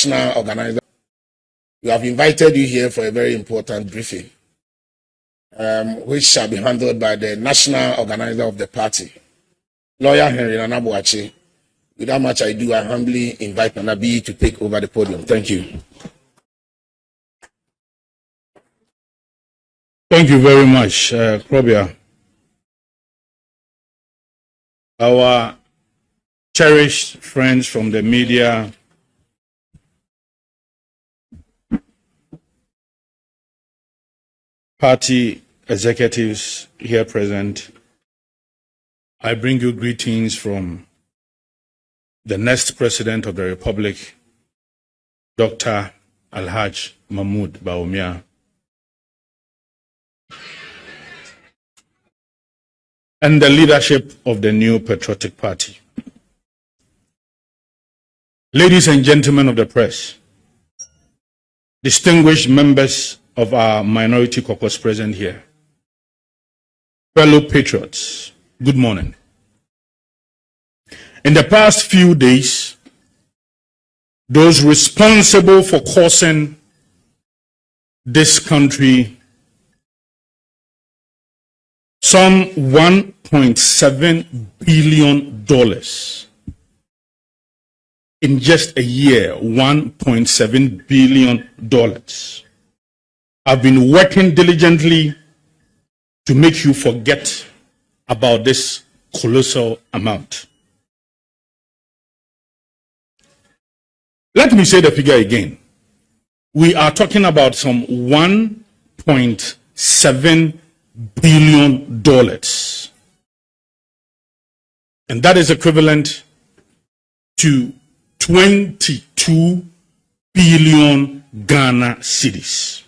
national organizer. We have invited you here for a very important briefing, which shall be handled by the national organizer of the party, Lawyer Henry Nanabuachi. Without much ado, I humbly invite Nanabi to take over the podium. Thank you. Thank you very much, Krobia. Our cherished friends from the media, party executives here present, I bring you greetings from the next President of the Republic, Dr. Alhaj Mahmoud Bawumia, and the leadership of the new Patriotic Party. Ladies and gentlemen of the press, distinguished members of our minority caucus present here, fellow patriots, good morning. In the past few days, those responsible for causing this country some $1.7 billion in just a year, $1.7 billion. I've been working diligently to make you forget about this colossal amount. Let me say the figure again. We are talking about some $1.7 billion. And that is equivalent to 22 billion Ghana cedis.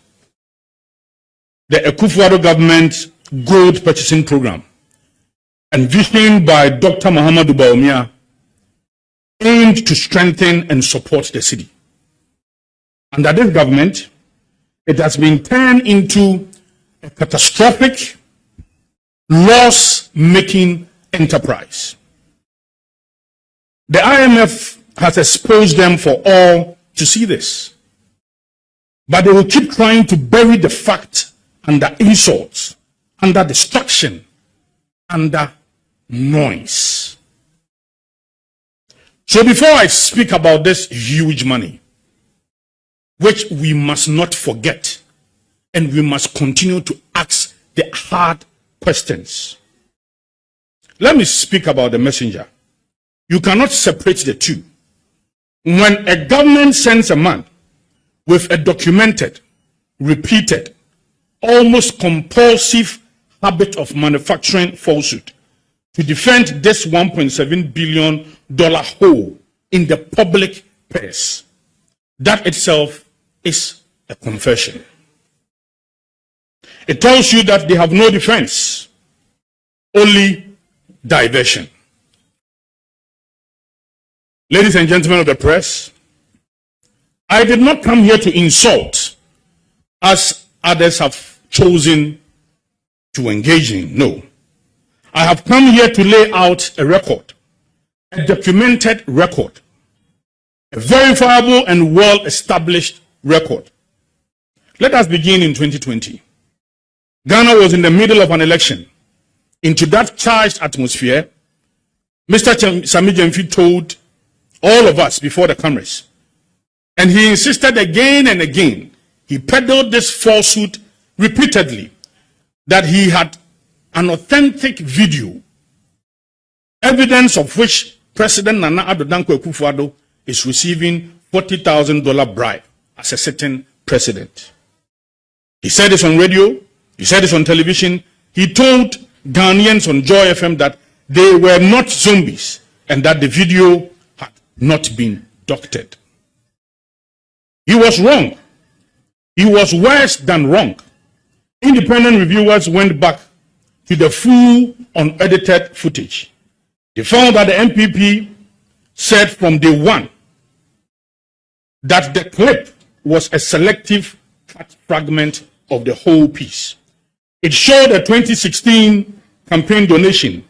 The Akufo-Addo government gold purchasing program, envisioned by Dr. Muhammadu Bawumia, aimed to strengthen and support the city. Under this government, it has been turned into a catastrophic, loss-making enterprise. The IMF has exposed them for all to see this. But they will keep trying to bury the fact under insults, under destruction, under noise. So before I speak about this huge money, which we must not forget, and we must continue to ask the hard questions, let me speak about the messenger. You cannot separate the two. When a government sends a man with a documented, repeated, almost compulsive habit of manufacturing falsehood to defend this $1.7 billion hole in the public purse, that itself is a confession. It tells you that they have no defense, only diversion. Ladies and gentlemen of the press, I did not come here to insult, as others have chosen to engage in. No. I have come here to lay out a record, a documented record, a verifiable and well-established record. Let us begin in 2020. Ghana was in the middle of an election. Into that charged atmosphere, Mr. Sami Gyamfi told all of us before the cameras, and he insisted again and again, he peddled this falsehood repeatedly, that he had an authentic video, evidence of which President Nana Addo Dankwa Akufo-Addo is receiving $40,000 bribe as a sitting president. He said this on radio, he said this on television. He told Ghanaians on Joy FM that they were not zombies and that the video had not been doctored. He was wrong. He was worse than wrong. Independent reviewers went back to the full unedited footage. They found that the NPP said from day one that the clip was a selective cut fragment of the whole piece. It showed a 2016 campaign donation,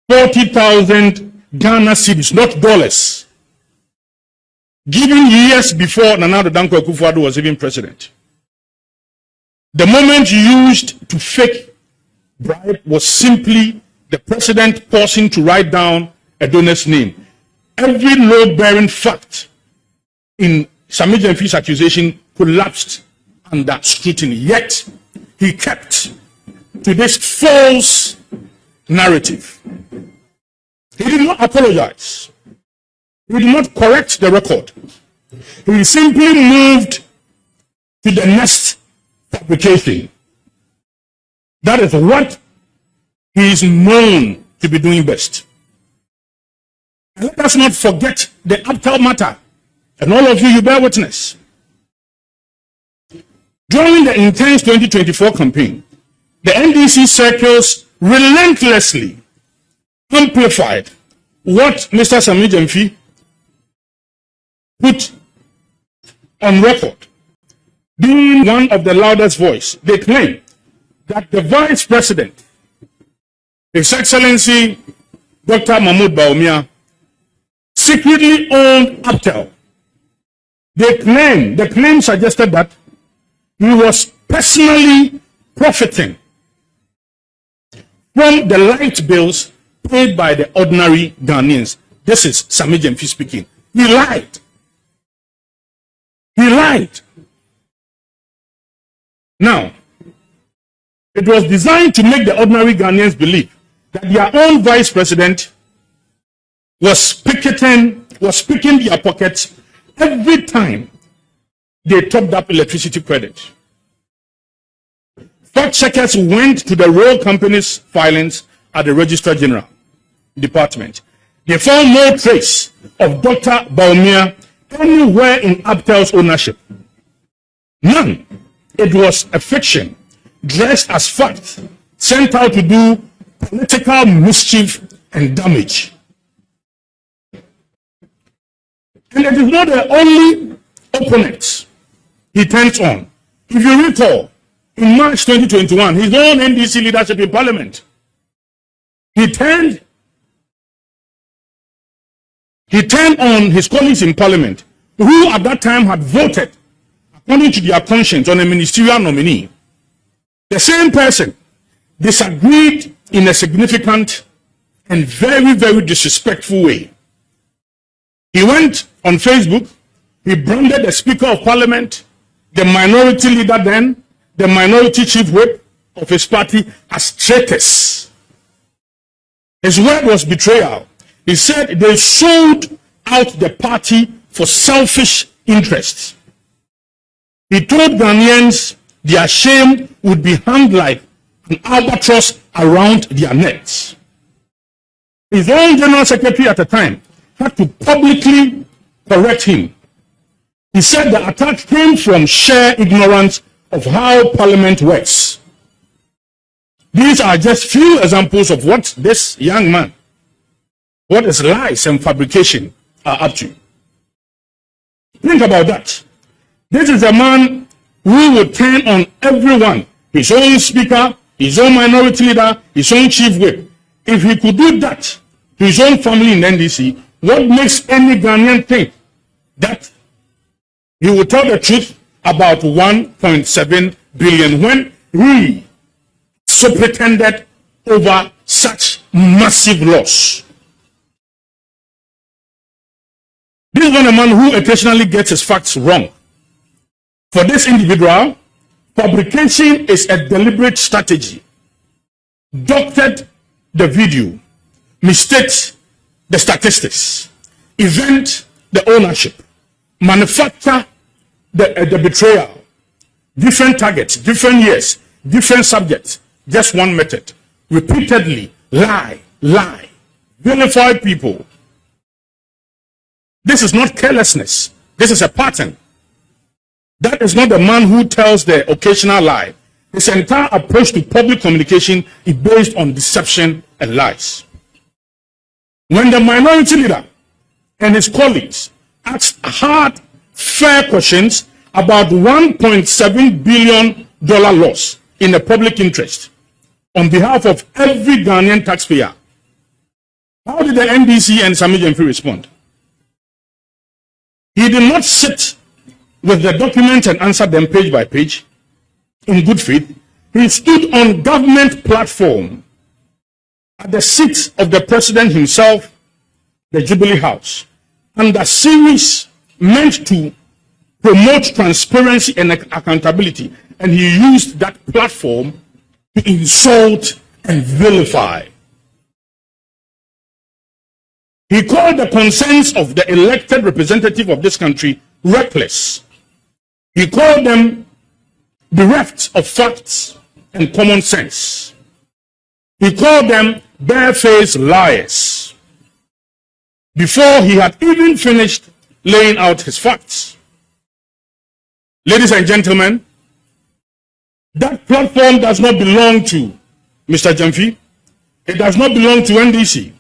40,000 Ghana cedis, not dollars. given years before Nana Addo Dankwa Akufo-Addo was even president. The moment used to fake bribe was simply the president pausing to write down a donor's name. Every load-bearing fact in Sammy Gyamfi's accusation collapsed under scrutiny. Yet, he kept to this false narrative. He did not apologize. He did not correct the record. He simply moved to the next fabrication. That is what he is known to be doing best. And let us not forget the Aptal matter. And all of you, you bear witness. During the intense 2024 campaign, the NDC circles relentlessly amplified what Mr. Sammy Gyamfi put on record. Being one of the loudest voice, they claim that the vice president, His Excellency Dr. Mahmoud Bawumia, secretly owned Aptel. The claim suggested that he was personally profiting from the light bills paid by the ordinary Ghanaians. This is Sammy Gyamfi speaking. He lied. He lied. Now, it was designed to make the ordinary Ghanaians believe that their own vice president was picking their pockets every time they topped up electricity credit. Fact checkers went to the rail company's filings at the Registrar General Department. They found no trace of Dr. Bawumia anywhere in Aptel's ownership. None. It was a fiction, dressed as fact, sent out to do political mischief and damage. And it is not the only opponent he turns on. If you recall, in March 2021, his own NDC leadership in Parliament, he turned on his colleagues in Parliament, who at that time had voted according to their conscience on a ministerial nominee. The same person disagreed in a significant and very, very disrespectful way. He went on Facebook, he branded the Speaker of Parliament, the minority leader then, the minority chief whip of his party as traitors. His word was betrayal. He said they sold out the party for selfish interests. He told Ghanaians their shame would be hung like an albatross around their necks. His own general secretary at the time had to publicly correct him. He said the attack came from sheer ignorance of how Parliament works. These are just few examples of what this young man, what his lies and fabrication are up to. Think about that. This is a man who would turn on everyone, his own speaker, his own minority leader, his own chief whip. If he could do that to his own family in NDC, what makes any Ghanaian think that he would tell the truth about 1.7 billion when he so pretended over such massive loss? This is not a man who occasionally gets his facts wrong. For this individual, fabrication is a deliberate strategy. Doctored the video, mistakes the statistics, event the ownership, manufacture the betrayal, different targets, different years, different subjects, just one method. Repeatedly lie, vilify people. This is not carelessness. This is a pattern. That is not the man who tells the occasional lie. His entire approach to public communication is based on deception and lies. When the minority leader and his colleagues asked hard, fair questions about $1.7 billion loss in the public interest on behalf of every Ghanaian taxpayer, how did the NDC and Sammy Gyamfi respond? He did not sit with the documents and answer them page by page in good faith. He stood on government platform at the seat of the president himself, the Jubilee House, and the series meant to promote transparency and accountability. And he used that platform to insult and vilify. He called the concerns of the elected representative of this country reckless. He called them bereft of facts and common sense. He called them barefaced liars before he had even finished laying out his facts. Ladies and gentlemen, that platform does not belong to Mr. Jamfi. It does not belong to NDC.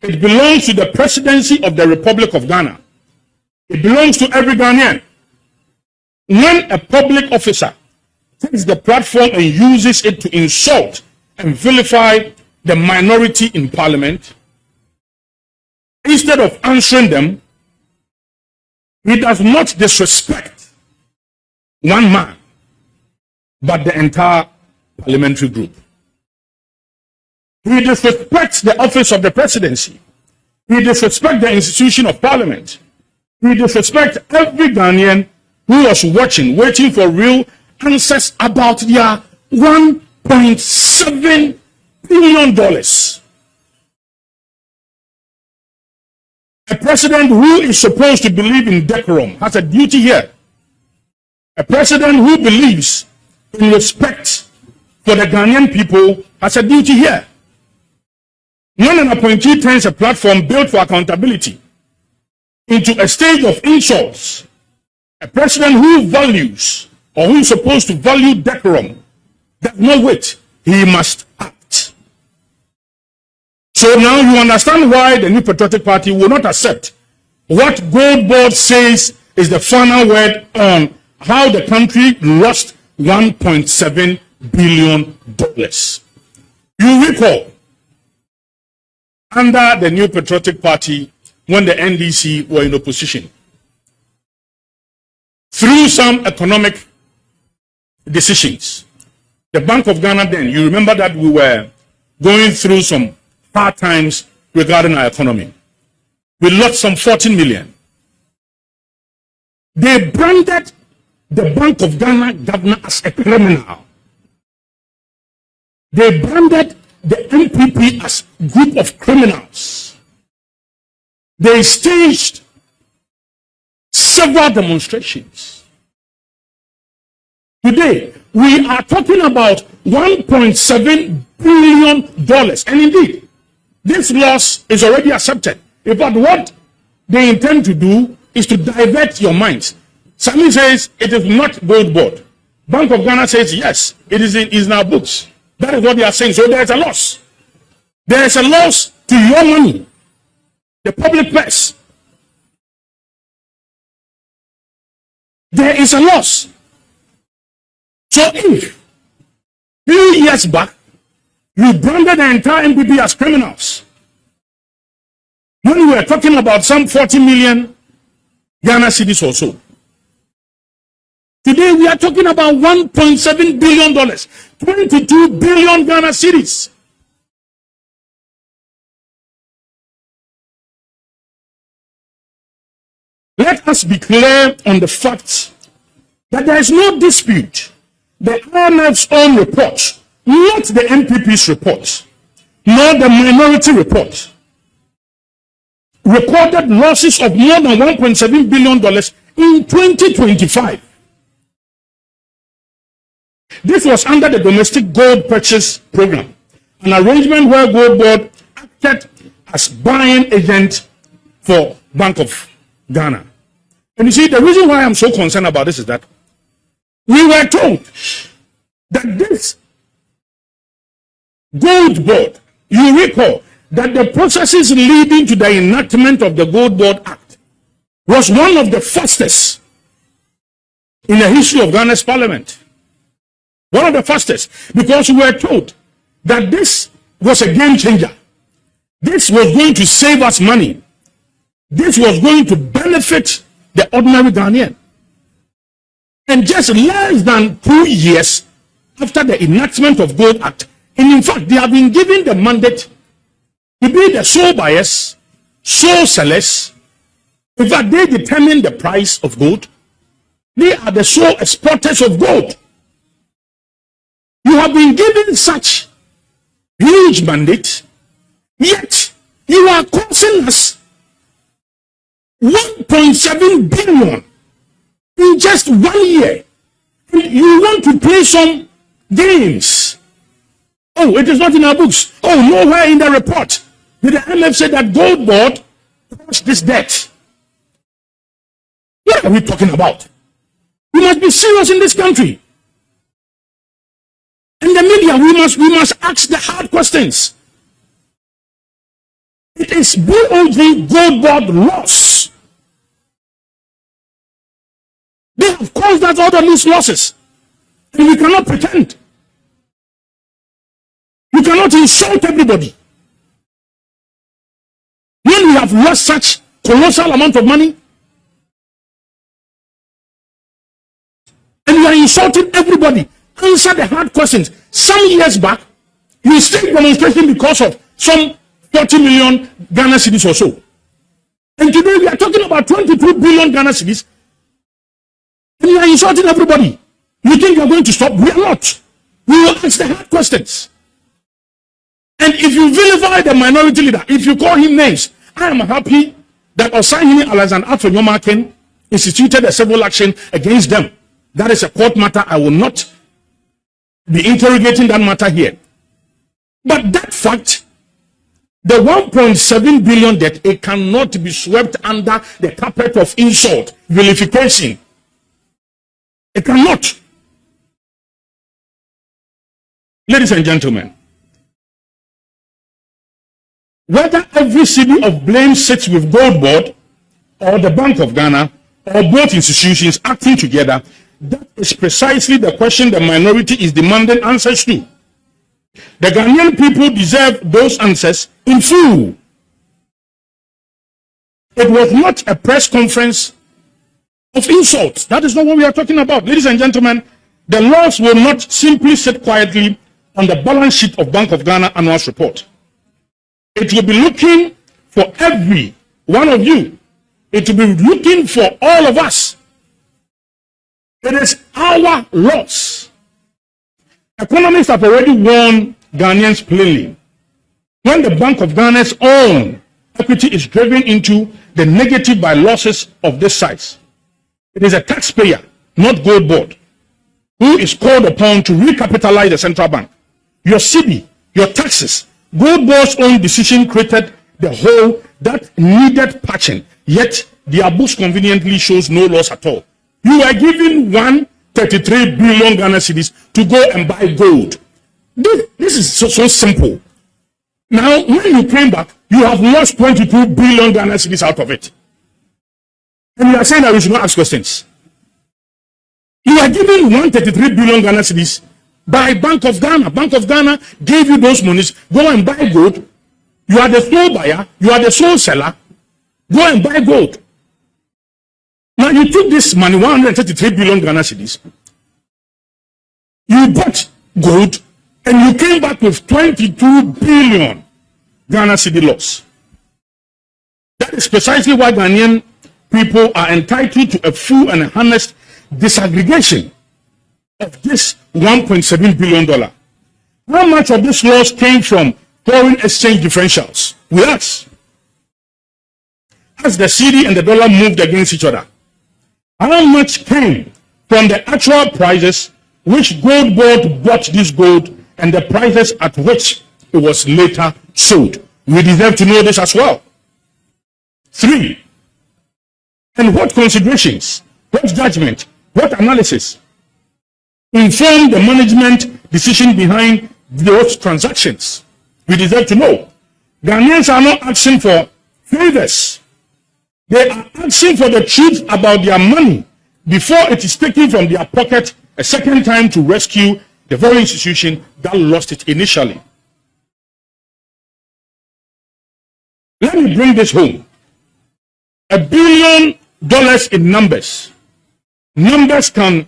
It belongs to the presidency of the Republic of Ghana. It belongs to every Ghanaian. When a public officer takes the platform and uses it to insult and vilify the minority in parliament, instead of answering them, he does not disrespect one man, but the entire parliamentary group. He disrespects the office of the presidency. He disrespects the institution of parliament. He disrespects every Ghanaian who was watching, waiting for real answers about their $1.7 billion. A president who is supposed to believe in decorum has a duty here. A president who believes in respect for the Ghanaian people has a duty here. When an appointee turns a platform built for accountability into a stage of insults, a president who values or who is supposed to value decorum does not wait. He must act. So now you understand why the New Patriotic Party will not accept what GOLDBOD says is the final word on how the country lost $1.7 billion. You recall, under the New Patriotic Party, when the NDC were in opposition, through some economic decisions, the Bank of Ghana then, you remember that we were going through some hard times regarding our economy. We lost some 14 million. They branded the Bank of Ghana governor as a criminal. They branded the NPP as a group of criminals. They staged several demonstrations. Today, we are talking about $1.7 billion. And indeed, this loss is already accepted. In fact, what they intend to do is to divert your minds. Sami says it is not GOLDBOD. Bank of Ghana says yes, it is in our books. That is what they are saying. So there is a loss. There is a loss to your money, the public purse. There is a loss. So if few years back you branded the entire NPP as criminals, when we were talking about some 40 million Ghana cedis or so, today we are talking about $1.7 billion, 22 billion Ghana cedis. Let us be clear on the fact that there is no dispute. The IMF's own report, not the NPP's report, nor the minority report, recorded losses of more than $1.7 billion in 2025. This was under the domestic gold purchase program, an arrangement where GOLDBOD acted as buying agent for Bank of Ghana. And you see, the reason why I'm so concerned about this is that we were told that this GOLDBOD, you recall that the processes leading to the enactment of the GOLDBOD Act was one of the fastest in the history of Ghana's parliament. One of the fastest, because we were told that this was a game changer. This was going to save us money. This was going to benefit the ordinary Ghanaian. And just less than 2 years after the enactment of Gold Act, and in fact, they have been given the mandate to be the sole buyers, sole sellers. In fact, they determine the price of gold. They are the sole exporters of gold. You have been given such huge mandate, yet you are costing us 1.7 billion in just 1 year. And you want to play some games. Oh, it is not in our books. Oh, nowhere in the report did the IMF say that GOLDBOD caused this debt. What are we talking about? We must be serious in this country. In the media, we must ask the hard questions. It is BOG GOLDBOD loss. They have caused us all these losses. And we cannot pretend. You cannot insult everybody. When we have lost such colossal amount of money, and you are insulting everybody, answer the hard questions. Some years back, you staged demonstration because of some 40 million Ghana cedis or so. And today we are talking about 22 billion Ghana cedis. And you are insulting everybody. You think you are going to stop? We are not. We will ask the hard questions. And if you vilify the minority leader, if you call him names, I am happy that Osahini Alexander Afenyomaken instituted a civil action against them. That is a court matter. I will not be interrogating that matter here. But that fact, the 1.7 billion debt, it cannot be swept under the carpet of insult, vilification. It cannot. Ladies and gentlemen, whether every city of blame sits with GOLDBOD or the Bank of Ghana or both institutions acting together, that is precisely the question the minority is demanding answers to. The Ghanaian people deserve those answers in full. It was not a press conference of insults. That is not what we are talking about. Ladies and gentlemen, the loss will not simply sit quietly on the balance sheet of Bank of Ghana annual report. It will be looking for every one of you. It will be looking for all of us. It is our loss. Economists have already warned Ghanaians plainly. When the Bank of Ghana's own equity is driven into the negative by losses of this size, it is a taxpayer, not GOLDBOD, who is called upon to recapitalize the central bank. Your cedi, your taxes, GOLDBOD's own decision created the hole that needed patching, yet their books conveniently shows no loss at all. You are given 133 billion Ghana cedis to go and buy gold. This is so simple. Now, when you came back, you have lost 22 billion Ghana cedis out of it. And you are saying that we should not ask questions. You are given 133 billion Ghana cedis by Bank of Ghana. Bank of Ghana gave you those monies. Go and buy gold. You are the sole buyer. You are the sole seller. Go and buy gold. Now you took this money, 133 billion Ghana cedis. You bought gold and you came back with 22 billion Ghana cedi loss. That is precisely why Ghanaian people are entitled to a full and honest disaggregation of this $1.7 billion. How much of this loss came from foreign exchange differentials? We ask. As the cedi and the dollar moved against each other, how much came from the actual prices which GOLDBOD bought this gold and the prices at which it was later sold? We deserve to know this as well. 3. And what considerations, what judgment, what analysis informed the management decision behind those transactions? We deserve to know. Ghanaians are not asking for favors. They are asking for the truth about their money before it is taken from their pocket a second time to rescue the very institution that lost it initially. Let me bring this home. $1 billion dollars in numbers. Numbers can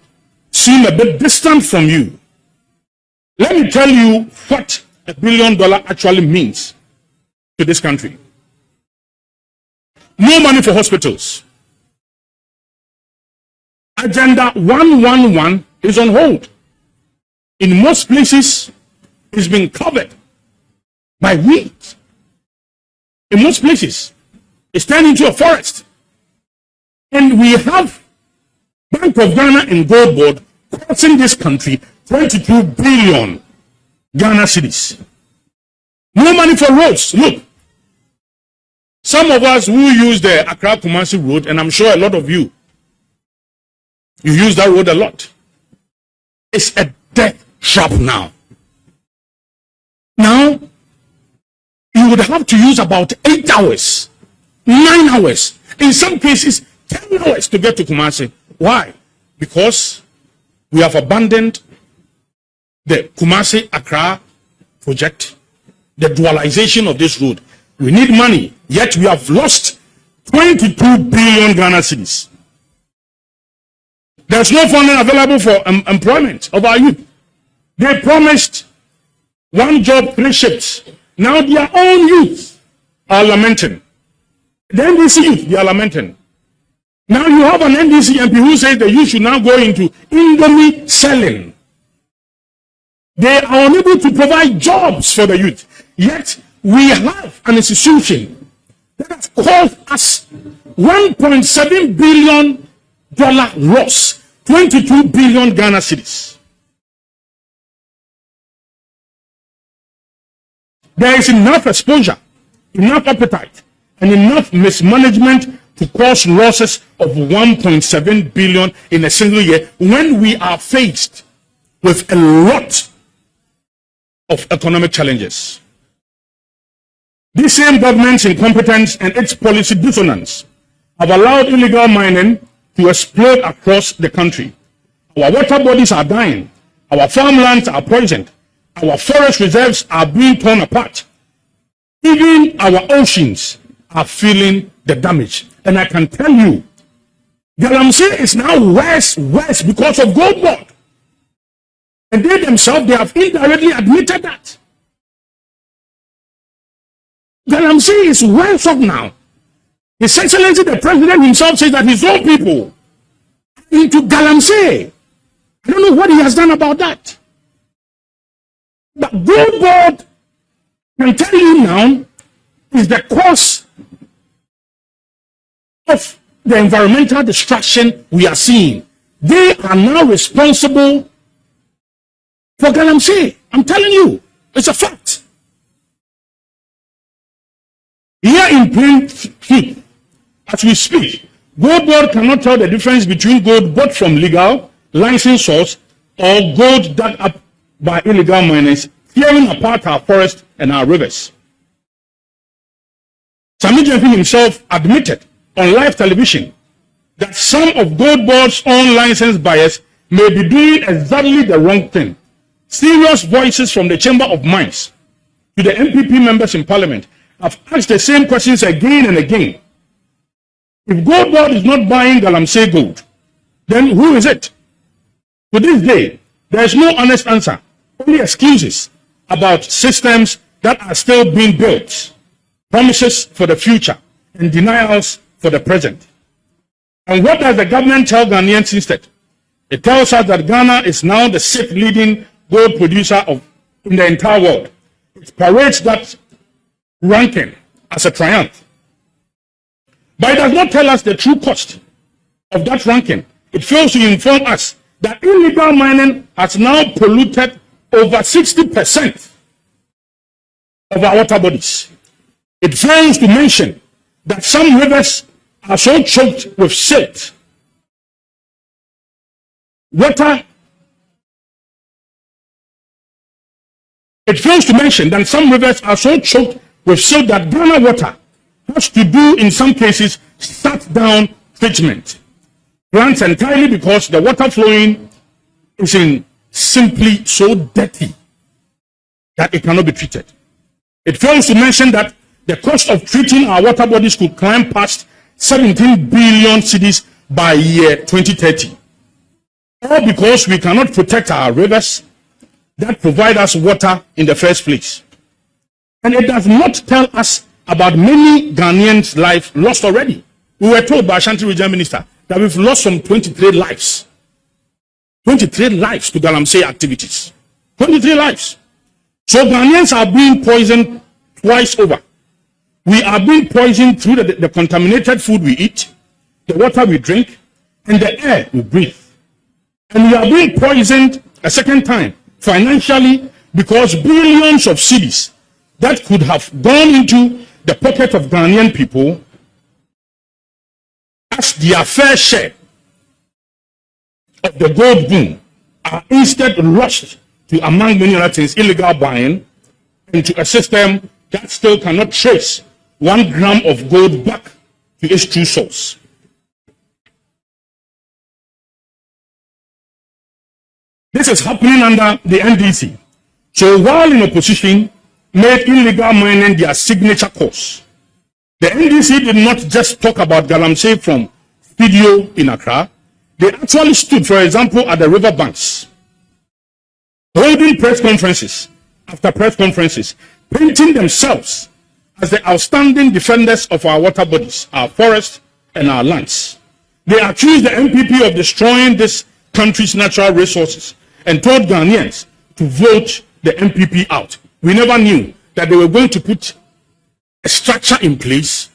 seem a bit distant from you. Let me tell you what $1 billion actually means to this country. No money for hospitals. Agenda 111 is on hold. In most places, it's been covered by weeds. In most places, it's turned into a forest. And we have Bank of Ghana and GOLDBOD costing this country 22 billion Ghana cedis. No money for roads. Look, some of us who use the Accra Kumasi road, and I'm sure a lot of you use that road a lot. It's a death trap now. Now, you would have to use about 8 hours, 9 hours, in some cases 10 hours to get to Kumasi. Why? Because we have abandoned the Kumasi-Accra project, the dualization of this road. We need money, yet we have lost 22 billion Ghana cedis. There's no funding available for employment of our youth. They promised 1 job, 3 shifts. Now their own youth are lamenting. The NDC youth, they are lamenting. Now you have an NDC MP who says that you should now go into Indomie selling. They are unable to provide jobs for the youth. Yet we have an institution that has caused us $1.7 billion loss, 22 billion Ghana cedis. There is enough exposure, enough appetite, and enough mismanagement to cause losses of 1.7 billion in a single year when we are faced with a lot of economic challenges. This same government's incompetence and its policy dissonance have allowed illegal mining to explode across the country. Our water bodies are dying. Our farmlands are poisoned. Our forest reserves are being torn apart. Even our oceans are feeling the damage. And I can tell you, Galamsey is now worse because of GOLDBOD. And they themselves, they have indirectly admitted that. Galamsey is worse off now. His Excellency, the President himself says that his own people are into Galamsey. I don't know what he has done about that. But GOLDBOD can tell you now is the cause of the environmental destruction we are seeing. They are now responsible for Galamsey. I'm telling you, it's a fact. Here in plain truth, as we speak, GOLDBOD cannot tell the difference between gold bought from legal, licensed source, or gold dug up by illegal miners, tearing apart our forests and our rivers. Sami Jenfi himself admitted on live television that some of GOLDBOD's own licensed buyers may be doing exactly the wrong thing. Serious voices from the Chamber of Mines to the NPP members in Parliament have asked the same questions again and again. If GOLDBOD is not buying Galamsey gold, then who is it? To this day, there is no honest answer, only excuses about systems that are still being built, promises for the future, and denials for the present. And what does the government tell Ghanaians instead? It tells us that Ghana is now the 6th leading gold producer in the entire world. It parades that ranking as a triumph. But it does not tell us the true cost of that ranking. It fails to inform us that illegal mining has now polluted over 60% of our water bodies. It fails to mention that some rivers are so choked with silt. It fails to mention that some rivers are so choked with silt that Ghana water has to do, in some cases, shut down treatment plants entirely because the water flowing is simply so dirty that it cannot be treated. It fails to mention that the cost of treating our water bodies could climb past 17 billion cedis by year 2030. All because we cannot protect our rivers that provide us water in the first place. And it does not tell us about many Ghanaians' lives lost already. We were told by Ashanti Regional Minister that we've lost some 23 lives. 23 lives to Galamsey activities. 23 lives. So Ghanaians are being poisoned twice over. We are being poisoned through the contaminated food we eat, the water we drink, and the air we breathe. And we are being poisoned a second time financially because billions of cedis that could have gone into the pocket of Ghanaian people as their fair share of the gold boom are instead rushed to, among many other things, illegal buying into a system that still cannot trace 1 gram of gold back to its true source. This is happening under the NDC. So while in opposition, made illegal mining their signature course, the NDC did not just talk about Galamsey from studio in Accra. They actually stood, for example, at the river banks, holding press conferences after press conferences, painting themselves as the outstanding defenders of our water bodies, our forests, and our lands. They accused the NPP of destroying this country's natural resources and told Ghanaians to vote the NPP out. We never knew that they were going to put a structure in place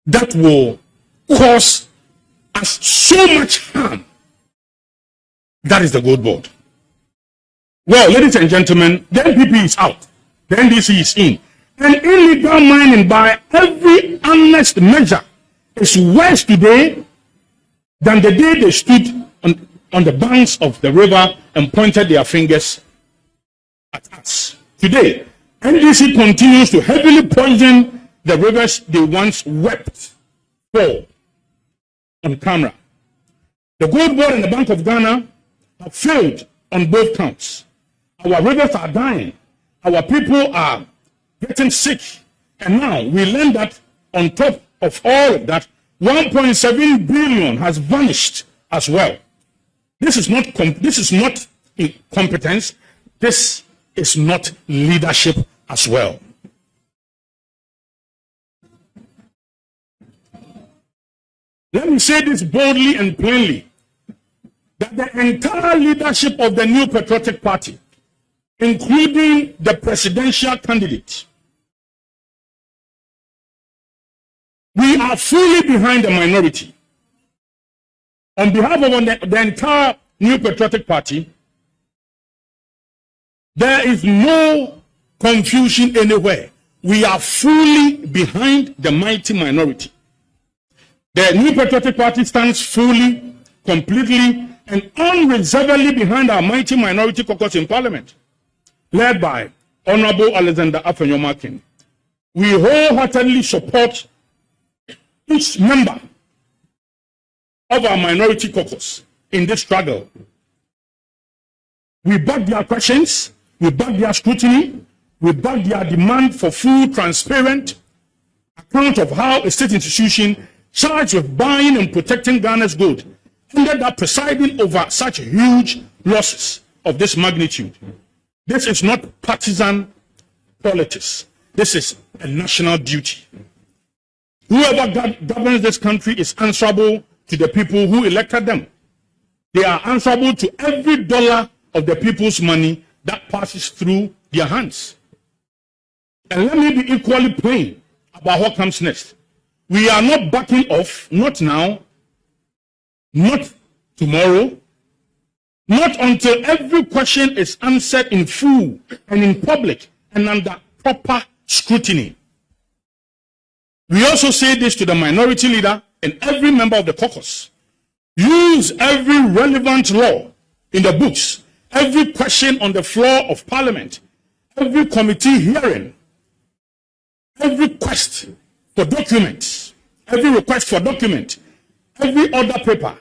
that will cause us so much harm. That is the GOLDBOD. Well, ladies and gentlemen, the NPP is out. The NDC is in. And illegal mining by every honest measure is worse today than the day they stood on the banks of the river and pointed their fingers at us. Today, NDC continues to heavily poison the rivers they once wept for on camera. The GOLDBOD and the Bank of Ghana have failed on both counts. Our rivers are dying. Our people are getting sick. And now we learn that on top of all of that, 1.7 billion has vanished as well. This is not incompetence. This is not leadership as well. Let me say this boldly and plainly, that the entire leadership of the New Patriotic Party, including the presidential candidate, we are fully behind the minority. On behalf of the entire New Patriotic Party, there is no confusion anywhere. We are fully behind the mighty minority. The New Patriotic Party stands fully, completely, and unreservedly behind our mighty minority caucus in Parliament, led by Honorable Alexander Afenyomakin. We wholeheartedly support each member of our minority caucus in this struggle. We back their questions, we back their scrutiny, we back their demand for full, transparent account of how a state institution charged with buying and protecting Ghana's gold ended up presiding over such huge losses of this magnitude. This is not partisan politics. This is a national duty. Whoever governs this country is answerable to the people who elected them. They are answerable to every dollar of the people's money that passes through their hands. And let me be equally plain about what comes next. We are not backing off, not now, not tomorrow, not until every question is answered in full and in public and under proper scrutiny. We also say this to the minority leader and every member of the caucus. Use every relevant law in the books, every question on the floor of Parliament, every committee hearing, every request for documents, every request for document, every order paper,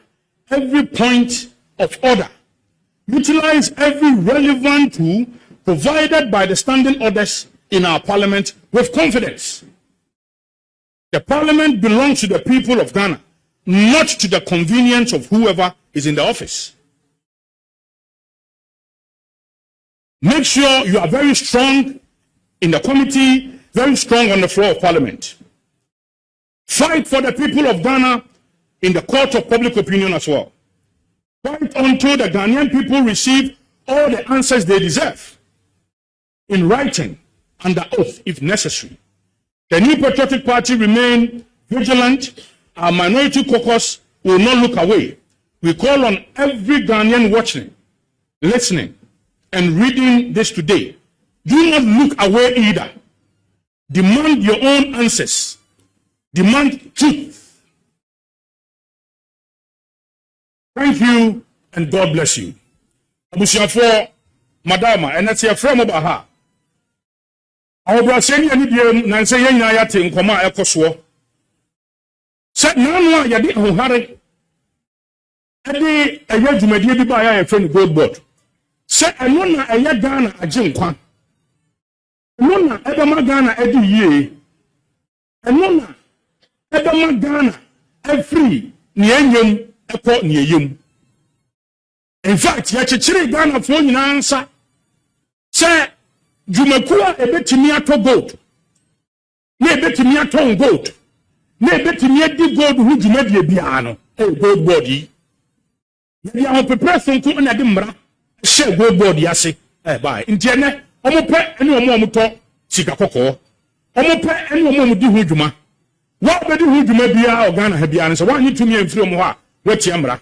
every point of order. Utilize every relevant tool provided by the standing orders in our Parliament with confidence. The parliament belongs to the people of Ghana, not to the convenience of whoever is in the office. Make sure you are very strong in the committee, very strong on the floor of parliament. Fight for the people of Ghana in the court of public opinion as well. Fight until the Ghanaian people receive all the answers they deserve in writing, under oath if necessary. The New Patriotic Party remain vigilant. Our minority caucus will not look away. We call on every Ghanaian watching, listening, and reading this today. Do not look away either. Demand your own answers. Demand truth. Thank you and God bless you. Abusiafo madama enati afra mo ba ha. Awobra ani die nan se yenya ya te nkoma ekoso. Se nanu a yade hohare ade eya dwumadie bi ba ya fe ni GOLDBOD. Se eno na eya Ghana agye nkwa. Eno na edema Ghana edi yie. Eno na edema Ghana every ni enyem ekọ ni eyem. In fact, yachechiri Ghana fo nyina nsa se dwumakuwa ebetimi ato gold. Na ebetimi ato gold. Na ebetimi edi gold hu dwumadie bia no. GOLDBOD yi. Ya ho prepare sonko na de mra she GOLDBOD yase. Bye. Nti ene omo pe ene omo to sika kokko. Omo pe ene omo di hu dwuma. Wa be di hu dwuma bia o Ghana ha bia no so wa nyitumi amfiri omo ha wati amra.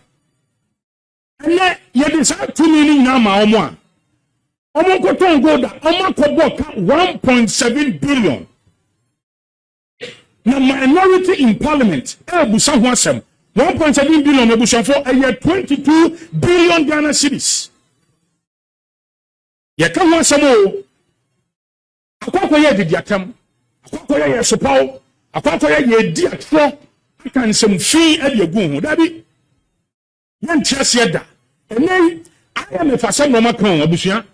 Ene ye decide 2 million na ma omo a. Omo koton gold omo kobo ka 1.7 billion. Na minority in parliament busa ho asem 1.7 billion ebusa for a year 22 billion Ghana cedis. Ye ka ho asem o. Akoko ye didiatam. Akoko ye sopaw. Akoko ye di atro. Aka nsem fi ade agu ho. Dabi. Yan tiase da. Ene I am a fashion normal crown abusua.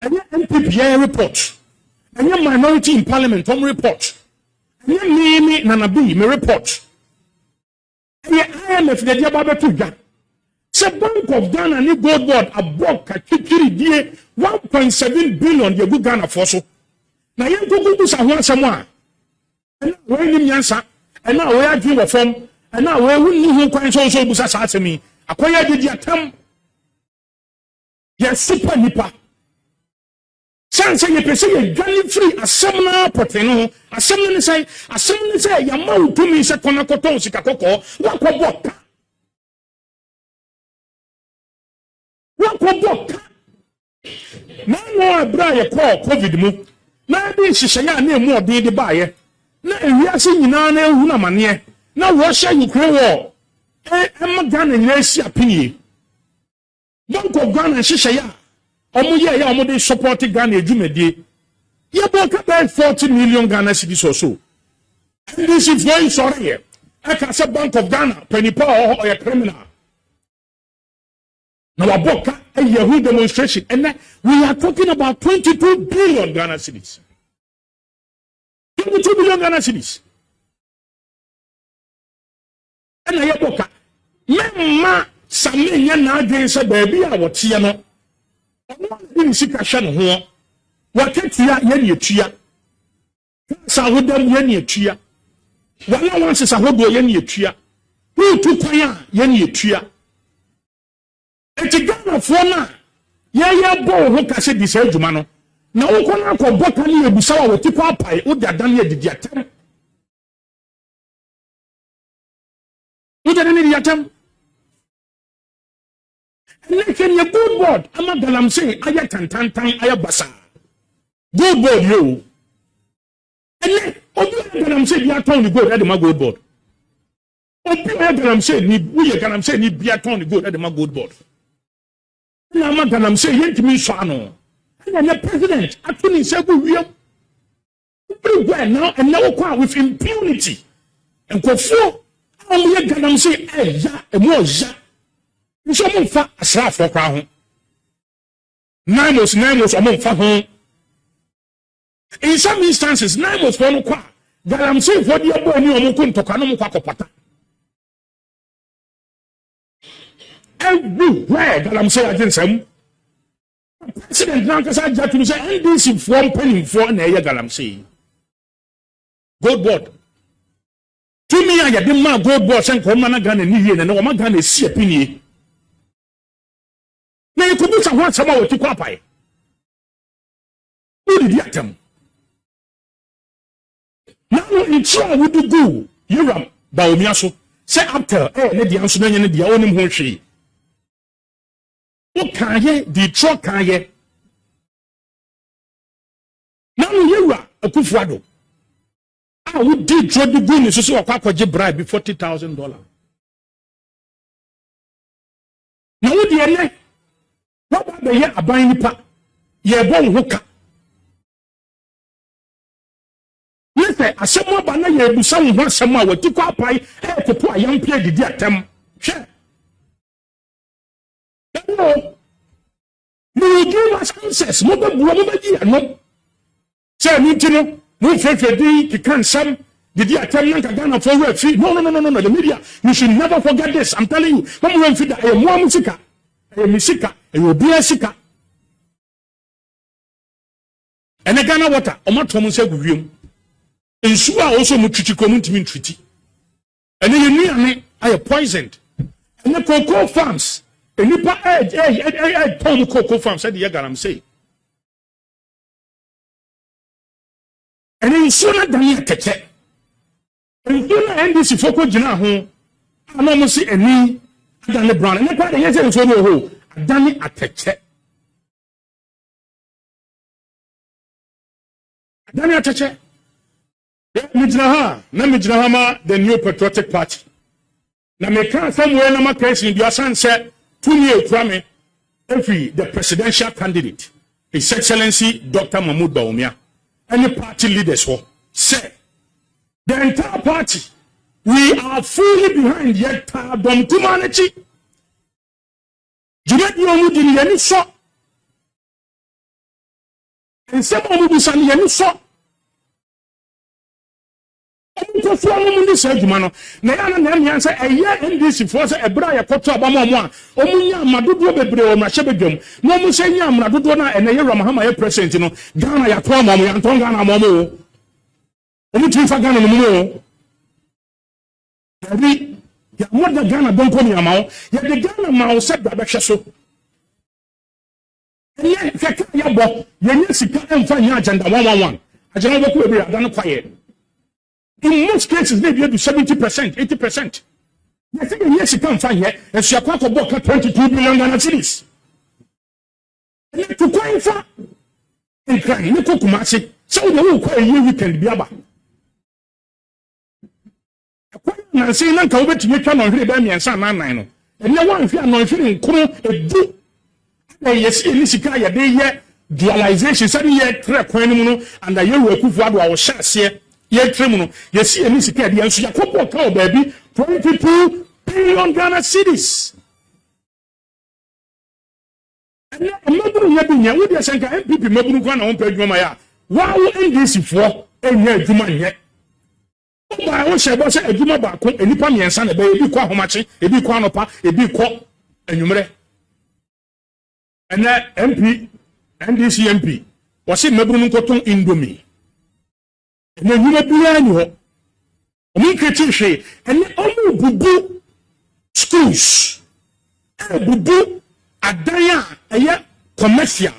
Ene NPP report. Ene minority in parliament report. Ene me nanabi me report. Ene IMF de dia baba tuja. Se Bank of Ghana ni GOLDBOD abok ka kikiri die 1.7 billion de gu Ghana for so. Na yen kuku sa ho asem a. Ene we ni nyansa. Ene we adwi wo fam. Ene we wunni ho kwan so busa sa asemi. Akoya de diatam. Yes, super nipa. Sanse ye pese ye gani free asemna poteno asemna ni say ya ma utumi se kona koton sika kokko wakoboka na no abra ye call covid mu na bi hihye ya na emu odin de baaye na ewiase nyina na ehu na mane na wo hye Ukraine war Ghana nyina si apini Bank of Ghana hihye ya omo ye ya omo de support Ghana edwumadie ye bo ka 40 million Ghana cedis or so and this is very sorry I can say Bank of Ghana penipa or a criminal now aboka a Yahoo demonstration and we are talking about 22 billion Ghana cedis 22 billion Ghana cedis and I aboka memma samenya na adwen se baabi a wote no ono sika hwe no ho waketua ye ne etua sa hodam ye ne etua wala wanse sa hodo ye ne etua wutu kwan a ye ne etua etigana fo na ye bo ho kase di sa adwuma no na wokona akobɔ ka ne ebusa wa woti kwa apai wo dadan ye didi atam wo dadan ne didi atam like in your GOLDBOD, I'm not gonna say I get tan I basa. GOLDBOD you. And then I'm saying you are turning good at my GOLDBOD. I'm saying we can say you be a turning good at my GOLDBOD. And I'm not gonna say you to me Shano. And then the president actually said we are everywhere now and now with impunity. And go for I'm gonna say ya and more ya. So mo fa asrafo kwa ho nine was omo fa ho in some instances nine was for no kwa galamsey for the boy ni omo kun toka no mo kwakopata everywhere galamsey agensem president nankasa jatu say NDC for penny for na ye galamsey GOLDBOD to me I dey ma GOLDBOD sen ko na Ghana ni yie na o ma Ghana si apinie na e ko bi sa ho sama wo ti kwa pai no di atam now in try we do go Europe ba omia so say after ne dia so na nye ne dia onim ho hwe o kan ye di tro kan ye now Europe akufuado we did try to go ni so akwaje bribe $40,000 now we dey ne what ba be ye aban nipa ye bon hoka listen asemo ba na ye busa ho asemo a wati kwa pai to po ayam pia didi atem hwe no give us answers mo ba buo mo ba di ano say ni tino no frefedi ki kan sam didi atem nan ka Ghana for we free no the media you should never forget this I'm telling you come we fit e mo musika e misika e obi asika ene Ghana water o ma tom se guwiem ensu a also mutwiti ko muntimi ntwiti ene ye nuane aye poisoned ene cocoa farms enipa tom cocoa farms said ye galamsey ene ensu na dan akeke ensu na NDC foko gina ho ana mo si eni adane brown ene kwa de ye se ensu no ho adane akeke adane akeke Mijnahama, the New Patriotic Party. Now, me can't somewhere na case in your son said 2 years Kwame, the presidential candidate, His Excellency Dr. Mahmoud Bawumia, and the party leaders who say the entire party, we are fully behind yet Dom Kumaneci. Juliet Yomudi Yeni so, and some of us Yeni so. Ko so mo ndi sa adwuma no na ya na nyan say eye NDC for say ebra ya kwoto abama mo a omunya amadodo bebre o mahye bedwam no mo say nya amadodo na ene ye Ramahama ye president no Ghana ya to amamo ya nton Ghana amamo o mutu fa Ghana no mo abi ya mo da Ghana don ko ni amawo ya de Ghana ma o se da be hwe so ene kaka ya bo ye nya sika emfa nya agenda 111 agenda bo ko ebra da no kwaye. In most cases, maybe up to 70%, 80%. I think yes, you can't find here, and she acquired about 22 billion Ghana cedis. And to quite far, and crying, no Kumasi, so the whole quite year weekend be about. I'm saying, I'm going to make one on Rebellion and San Nino. And no one, if you are not feeling cool, a do. Yes, in this Sikaya, they yet dualization, suddenly yet, and the year we could our shots here. Ye tremuno ye see any sika de anso yakobo ka o baby 22 billion Ghana cedis and maburu ye binya wo de senka NPP maburu kwa na won pa adwuma ya wa wo NDC fo enya adwuma nye o ba wo she bo se adwuma ba ko enipa miensa na be ebi kwa homache ebi kwa anopa ebi kwa anwumre and MP NDC MP wasi maburu nkoton indomie na nyuma bia ni ho omi kreti hwe ene omu bubu schools bubu adaya eye commercial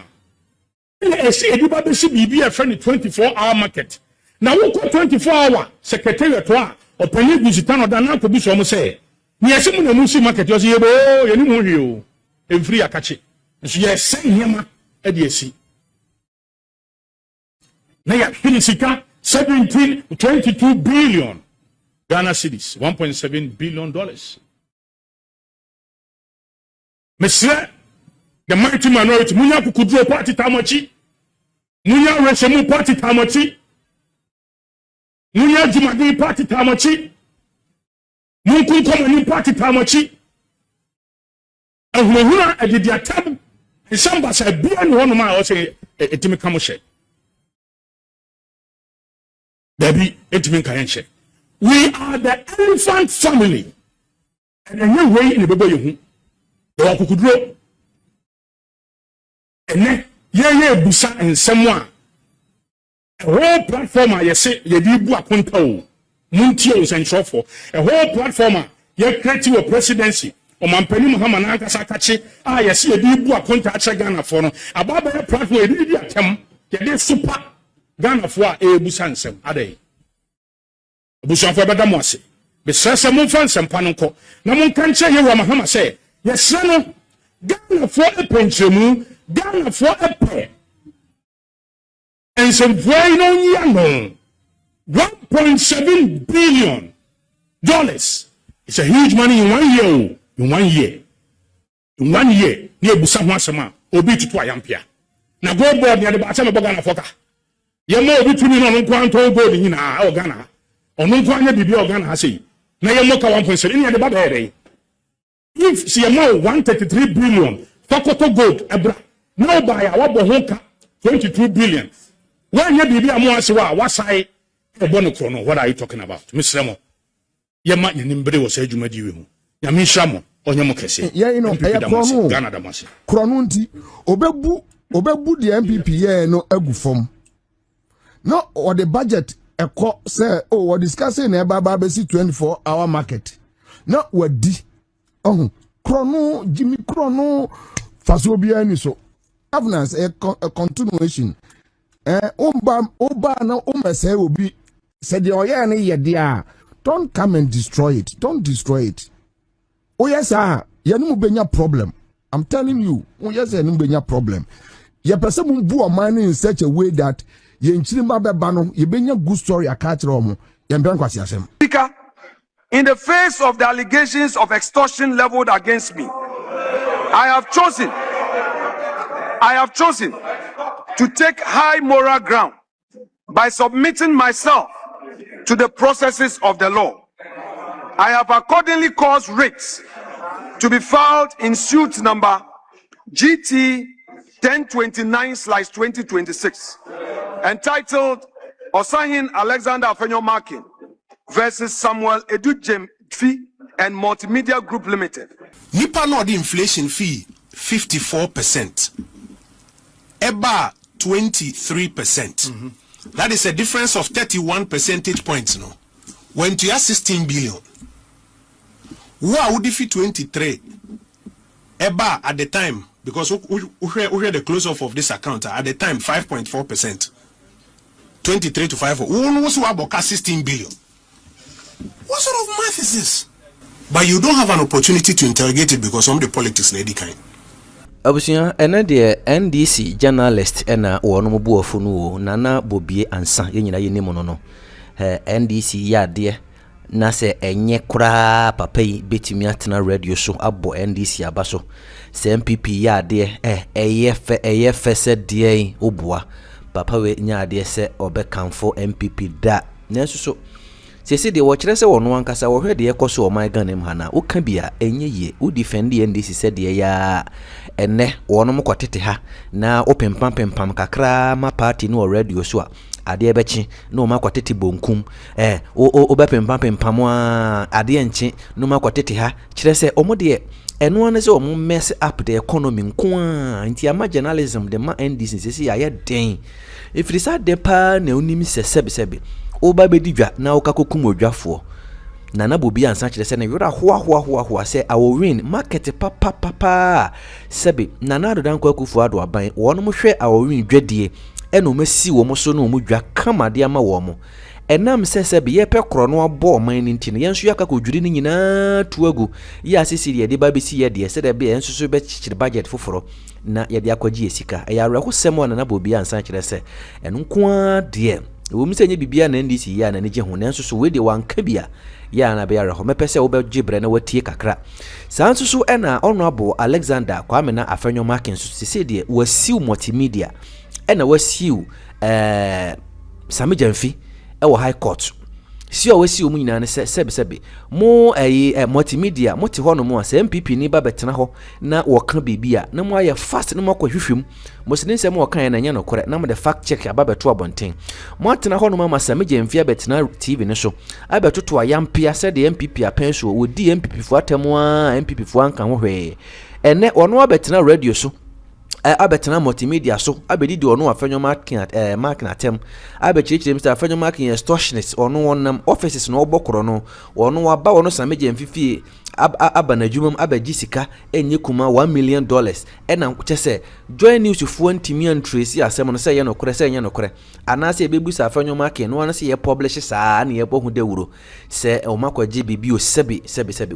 ene esi ediba be si bibia friend 24-hour market na wo ko 24-hour secretariat a opani guzitano da na ko bi so mo se ni ese mu na mu si market yo se yebo ye ni mu hwe o emfiri akache nso ye se nyema e de esi na ya finisika 22 billion Ghana cedis, $1.7 billion. Mr. The mighty minority, Munya Kukudro party tamachi, Munya Reshamu party tamachi, Munya Jumadi party tamachi, Munkun Komani party tamachi, and Muhuna at the Diatab, and some said, be and one of my also a Timmy Kamoshe. Debbie, it we are the elephant family. And then you way in the baby, the Wakukudro. And then, busa and someone. A whole platform, you say, you do a control. Muntios and so forth. A whole platform, you create a presidency. O mampeni Muhammad Ankasa kache, yes, you do a contact Ghana for no. About the platform, you did attempt, you did super Ghana for a busansem. Ade. Busan for Badamwase. Besasa Mufan Sampanoko. Namun can't you Muhammad say, yes, son, Ghana for a pension, Ghana for a pair. And some very young $1.7 billion. It's a huge money in 1 year. In 1 year. In 1 year, near Busan Obi to Twayampia. Now GOLDBOD near the bottom of Ghana Foka. Yamo Obi to me on Quanto Gold in our Ghana. Or no Quanya Bibi or Ghana say. Now Yamoka 1.7 in the Baba. If CMO 133 billion, Fokoto Gold, Ebra. Now by our Bohoka 22 billion. When you be a Moasiwa, what's I a bonochrono? What are you talking about? Miss Remo. Yama Nimbre was said you made you. Yamishamo, or Yamokese. Yeah, you know, Ghana Damasi. Chronunti, Obebu, the NPP, yeah, no egu form. No, or the budget, a court say, oh, we're discussing about Babesi 24-hour market. No, we're D. Oh, Chrono, Jimmy Chrono, Fasobia, so. Governance, a continuation. Oba na umese will be said the oyane yedia. Don't come and destroy it. Don't destroy it. Oh yes, sir. Yanu benya problem. I'm telling you. Oh yes, yanu benya problem. Ye person mbu amani in such a way that ye nchirima bebano ye benya good story akachire omo. Ye mben kwasi asem. Speaker, in the face of the allegations of extortion leveled against me, I have chosen to take high moral ground by submitting myself to the processes of the law. I have accordingly caused writs to be filed in suit number GT 1029/2026, entitled Osahin Alexander Afenyo Markin versus Samuel Edujem Fee and Multimedia Group Limited. Nipa no the inflation fee 54%. Eba 23%. That is a difference of 31 percentage points. No, when to 16 billion, would defeat 23? Eba at the time, because we hear the close off of this account at the time 5.4%. 23 to 5. Who was about 16 billion? What sort of math is this? But you don't have an opportunity to interrogate it because some of the politics lady kind. Abusia ene de NDC journalist ena wono mu afunu nana bobie ansa yenyina yeni mu no NDC ya de na se enye kura papa yi betimi atena radio show abo NDC abaso se NPP ya de eyefe se de obua papa we nya de se obekanfo NPP da nanso so sese de wo kire se wono ankasa wo hwe de ekoso o my Ghana mu hana wo ka bia enye ye wo defend NDC se de ya ene wono mo kwatete ha na opempam kakra ma party no radio so ade ebechi no ma kwatete bonkum o bepempam a ade enchi no ma kwatete ha kire se omo de eno ane se omo mess up the economy nko a nti ama journalism de ma NDC sese ya den if this de pa na onim se sebe oba bedidwa na okakokum odwafo nana bobi ansa kire se na yora hoa se awo win market papa sebe nana do dan kwakufu ado aban wono mo hwe awo win dwadie eno masi wo mo so no mo dwa kama de ama wo mo enam sebe ye pe kro no abo man ni ntine yenso yakakodwiri ni nyina tuagu ye asisi de ba besi ye de se de be yenso so be chichire budget foforo na ye de akwaji esika ya reko semo nana bobi ansa kire se eno nko de wo mi senye bibia na NDC ya na ne je ho nanso so we de wanka bia ya na be ya ho mepese wo be gibre na watie kakra sanso so ena honorable Alexander Kwame na Afenyo Markin so sese de wasiu multimedia ena wasiu Sami Jamfi e wo high court si o wesi o mu nyina ne sebe mo multimedia mo te ho no mo a se MPP ni ba betena ho na wo ka bibia na mo aye fast na mo akwa hwehwem mo se nsem wo kan na nya no kore na mo de fact check aba beto abonten mo atena ho no ma masa meje mfia betena TV ne so abetoto ayampia se de MPP apen so wo di MPP fo atemu a MPP fo anka ho hwe ene ono abetena radio so abetena multimedia so abedi di ono afenyo mark na tem abechichire Mr. afenyo mark extortionist ono wonam offices no obokoro no ono waba ono sameje mfifi abanadwumam abeji sika enye kuma $1 million ena kyese join news fo ntimi an tracy asem no se ye no kore se ye no kore anase ebebu sa afenyo mark no anase ye publish saa na ye bohu dewuro se o makwaje bibi o sebi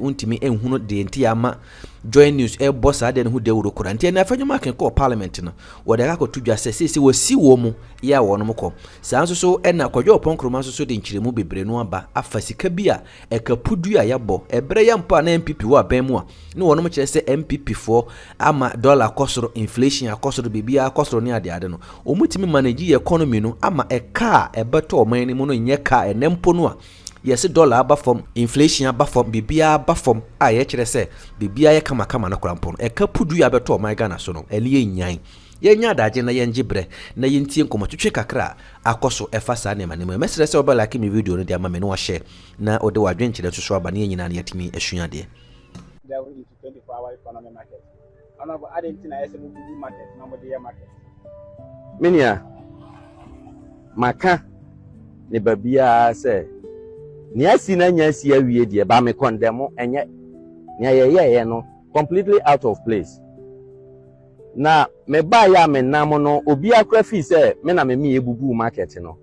untimi enhunu de enti ama join news boss ade no hu dewuro kora enti na afenyo mark ko parliament no wo de akọ tudwa se wasi wo mu ya wo no mko saa nso so ena kwadwo ponkroma nso so de nkyiremu bebre no aba afasika bi a ekapudu a yabo ebre ya mpa na MPP wo aban mu a ne wo no mkyere se MPP for ama dollar kosoro inflation akosoro bibia akosoro ne ade no omutimi manage economy no ama eka ebeto oman ni mu no nye ka enempo no a yes dollar aba from inflation aba from bibia aba from a ye kire se bibia ye kama na korampo no ekapudu ya beto oman Ghana so no eliye nyan yenya adaje na yenjibre na yentie nkomotwetwe kakra akoso efasa ne manemu mesere se obala ki mi video no dia ma me no share na ode wadwen kire so aba ne nyina na yatimi esuade there will be 24-hour economy market honorable Argentina is a movie market number the market minia maka ne babia se ni asi na nya si awie de ba me condemn enye nya ye no completely out of place. Na me ba ya me nam no obi akra fi se me na me ebubu market no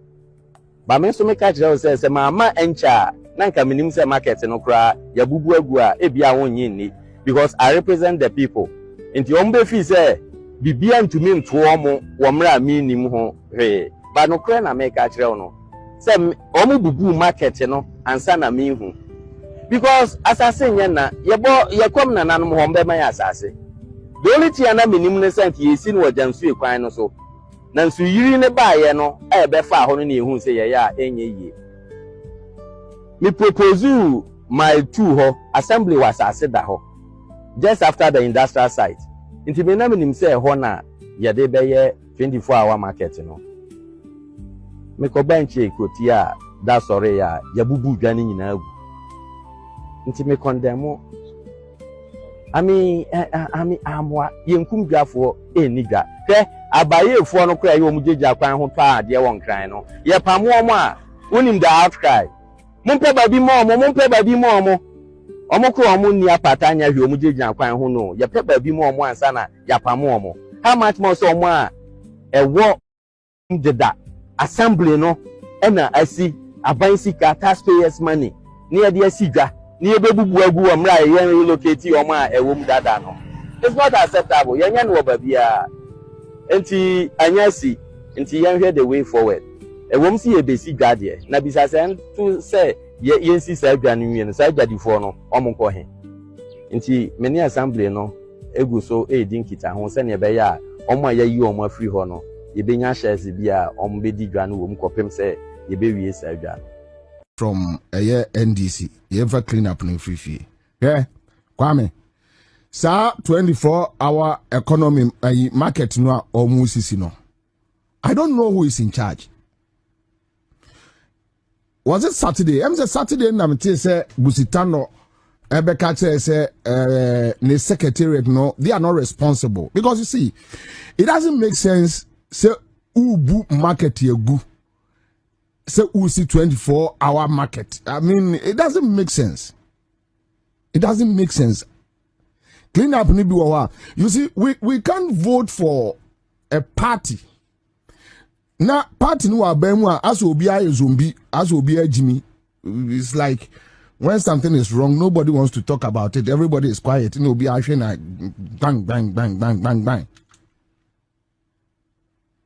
ba me so me ka kire se ma encha na nka menim se market no kra ya bubu agu a e bia wonyi ni because I represent the people nti ombe fi se bibia ntumi nto omo wo mra mi nim ho he ba no kra na me ka kire no se omo bubu market no ansa na me hu because asase nya na ye kom na nanom ho mbe ma ya asase. The only thing na minim ne santi yesi no wajansu ekwan no so na nsu yiri ne baaye no e be fa ho no na ehun se ye ya enye yie me propose my two ho assembly was aseda ho just after the industrial site nti me na minim se ho na ye de be ye 24-hour market no me ko bench ekoti a da sorry ya ya bubu dwane nyina agu nti me condemn amwa yenkum dwafo eniga ke abayefo no kra ye omjeja kwan ho pa ade won kran no ye pamo omo a onim da outcry mumpe babi mo omo kro omo ni apata nya hwe omjeja kwan ho no ye pe babi mo omo ansa na ya pamo omo how much more so omo a ewo ndeda assembly no ena asi abansika taxpayers money ni ye de asidwa ni ebebubu agu omra ye relocate omo a ewom dada no it's not acceptable yenya no babia enti anyasi enti yenhwe the way forward ewom si ebesi dwade na bisasen to say yensi sa dwane nwie no sa dwadifo no omo ko he enti meni assembly no egu so edin kita ho se ne be ya omo ayi omo afri ho no ye benya shares bia omo be di dwane wo mkopem se ye be wie sa dwane from a year NDC. You ever clean up in free fee? Yeah, Kwame. Sa 24-hour economy market no almost no. I don't know who is in charge. Was it Saturday? I'm Saturday. I'm say Busitano. Ebeka say the secretariat no, they are not responsible because you see, it doesn't make sense. Say ubu market ye gu. Say we see 24-hour market. I mean, it doesn't make sense. It doesn't make sense. Clean up nibiwawa. You see, we can't vote for a party. Now, party no abemwa as obi a zombie, as obi a Jimmy. It's like when something is wrong, nobody wants to talk about it. Everybody is quiet. You know, be bang, bang, bang, bang, bang, bang.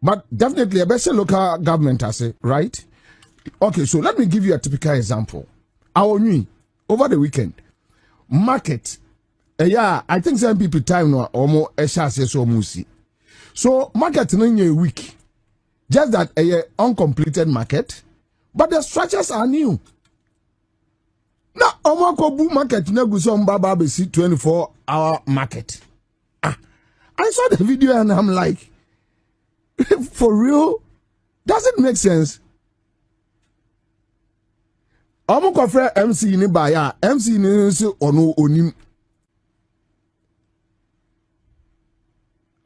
But definitely, a better local government, I say, right? Okay, so let me give you a typical example. Our new over the weekend market. Yeah, I think some people time no almost a chance so musi. So market in a week, just that a uncompleted market, but the structures are new. Na omako bu market na gu so mbaba be see 24-hour market. Ah, I saw the video and I'm like, for real? Does it make sense? Omako fre MC ni ba ya, MC ni se ono onim.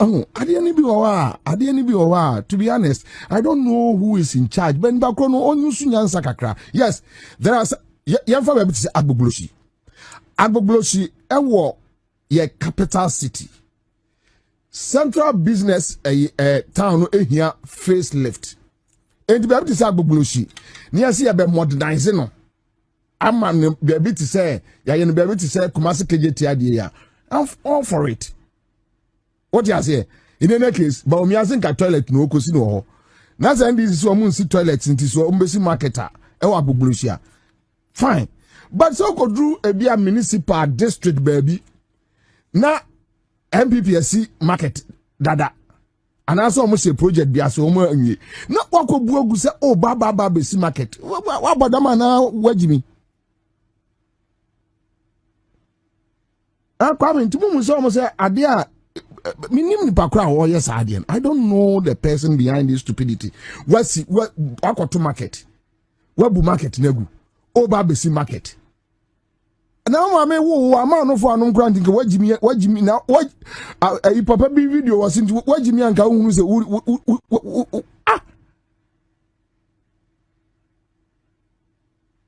Oh, I didn't be owa. To be honest, I don't know who is in charge. Ben bakrono onyu sunyan sakakra. Yes, there are yamfa be say Agbogloshi. Agbogloshi ewo ye capital city. Central business town ehia facelift. And be able to say Agbogloshi. Near see be modernizing no. Am be able to say ya ye be able to say Kumasi KJT idea. I'm all for it. What you say? In any case, but me asking ka toilet no kosi no ho. Na say this so mun si toilet nti so umbesi marketer e wa Agbogloshi. Fine. But so go do a be a municipal district baby. Na MPPSC market dada. And also almost a project be so mo anyi. Na wako buogu say oh baba be si market. What about that man na wajimi? Kwame ntumu mu so almost say ade a I don't know the person behind this stupidity. What to market? What bu market negu? Oba besi market. Now I mean, who am I no for an granting? What Jimmy now? What a papa video was into what Jimmy and Kaun say?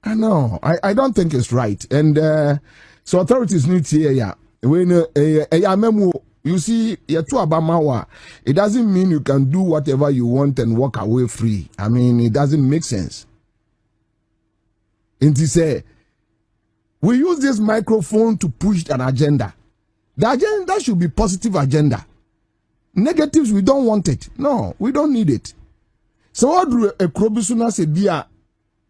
I know. I don't think it's right, and so authorities need to hear. When you see, it doesn't mean you can do whatever you want and walk away free. I mean, it doesn't make sense. And he say, we use this microphone to push an agenda. The agenda should be positive agenda. Negatives, we don't want it. No, we don't need it. So what do a krobisuna say, dear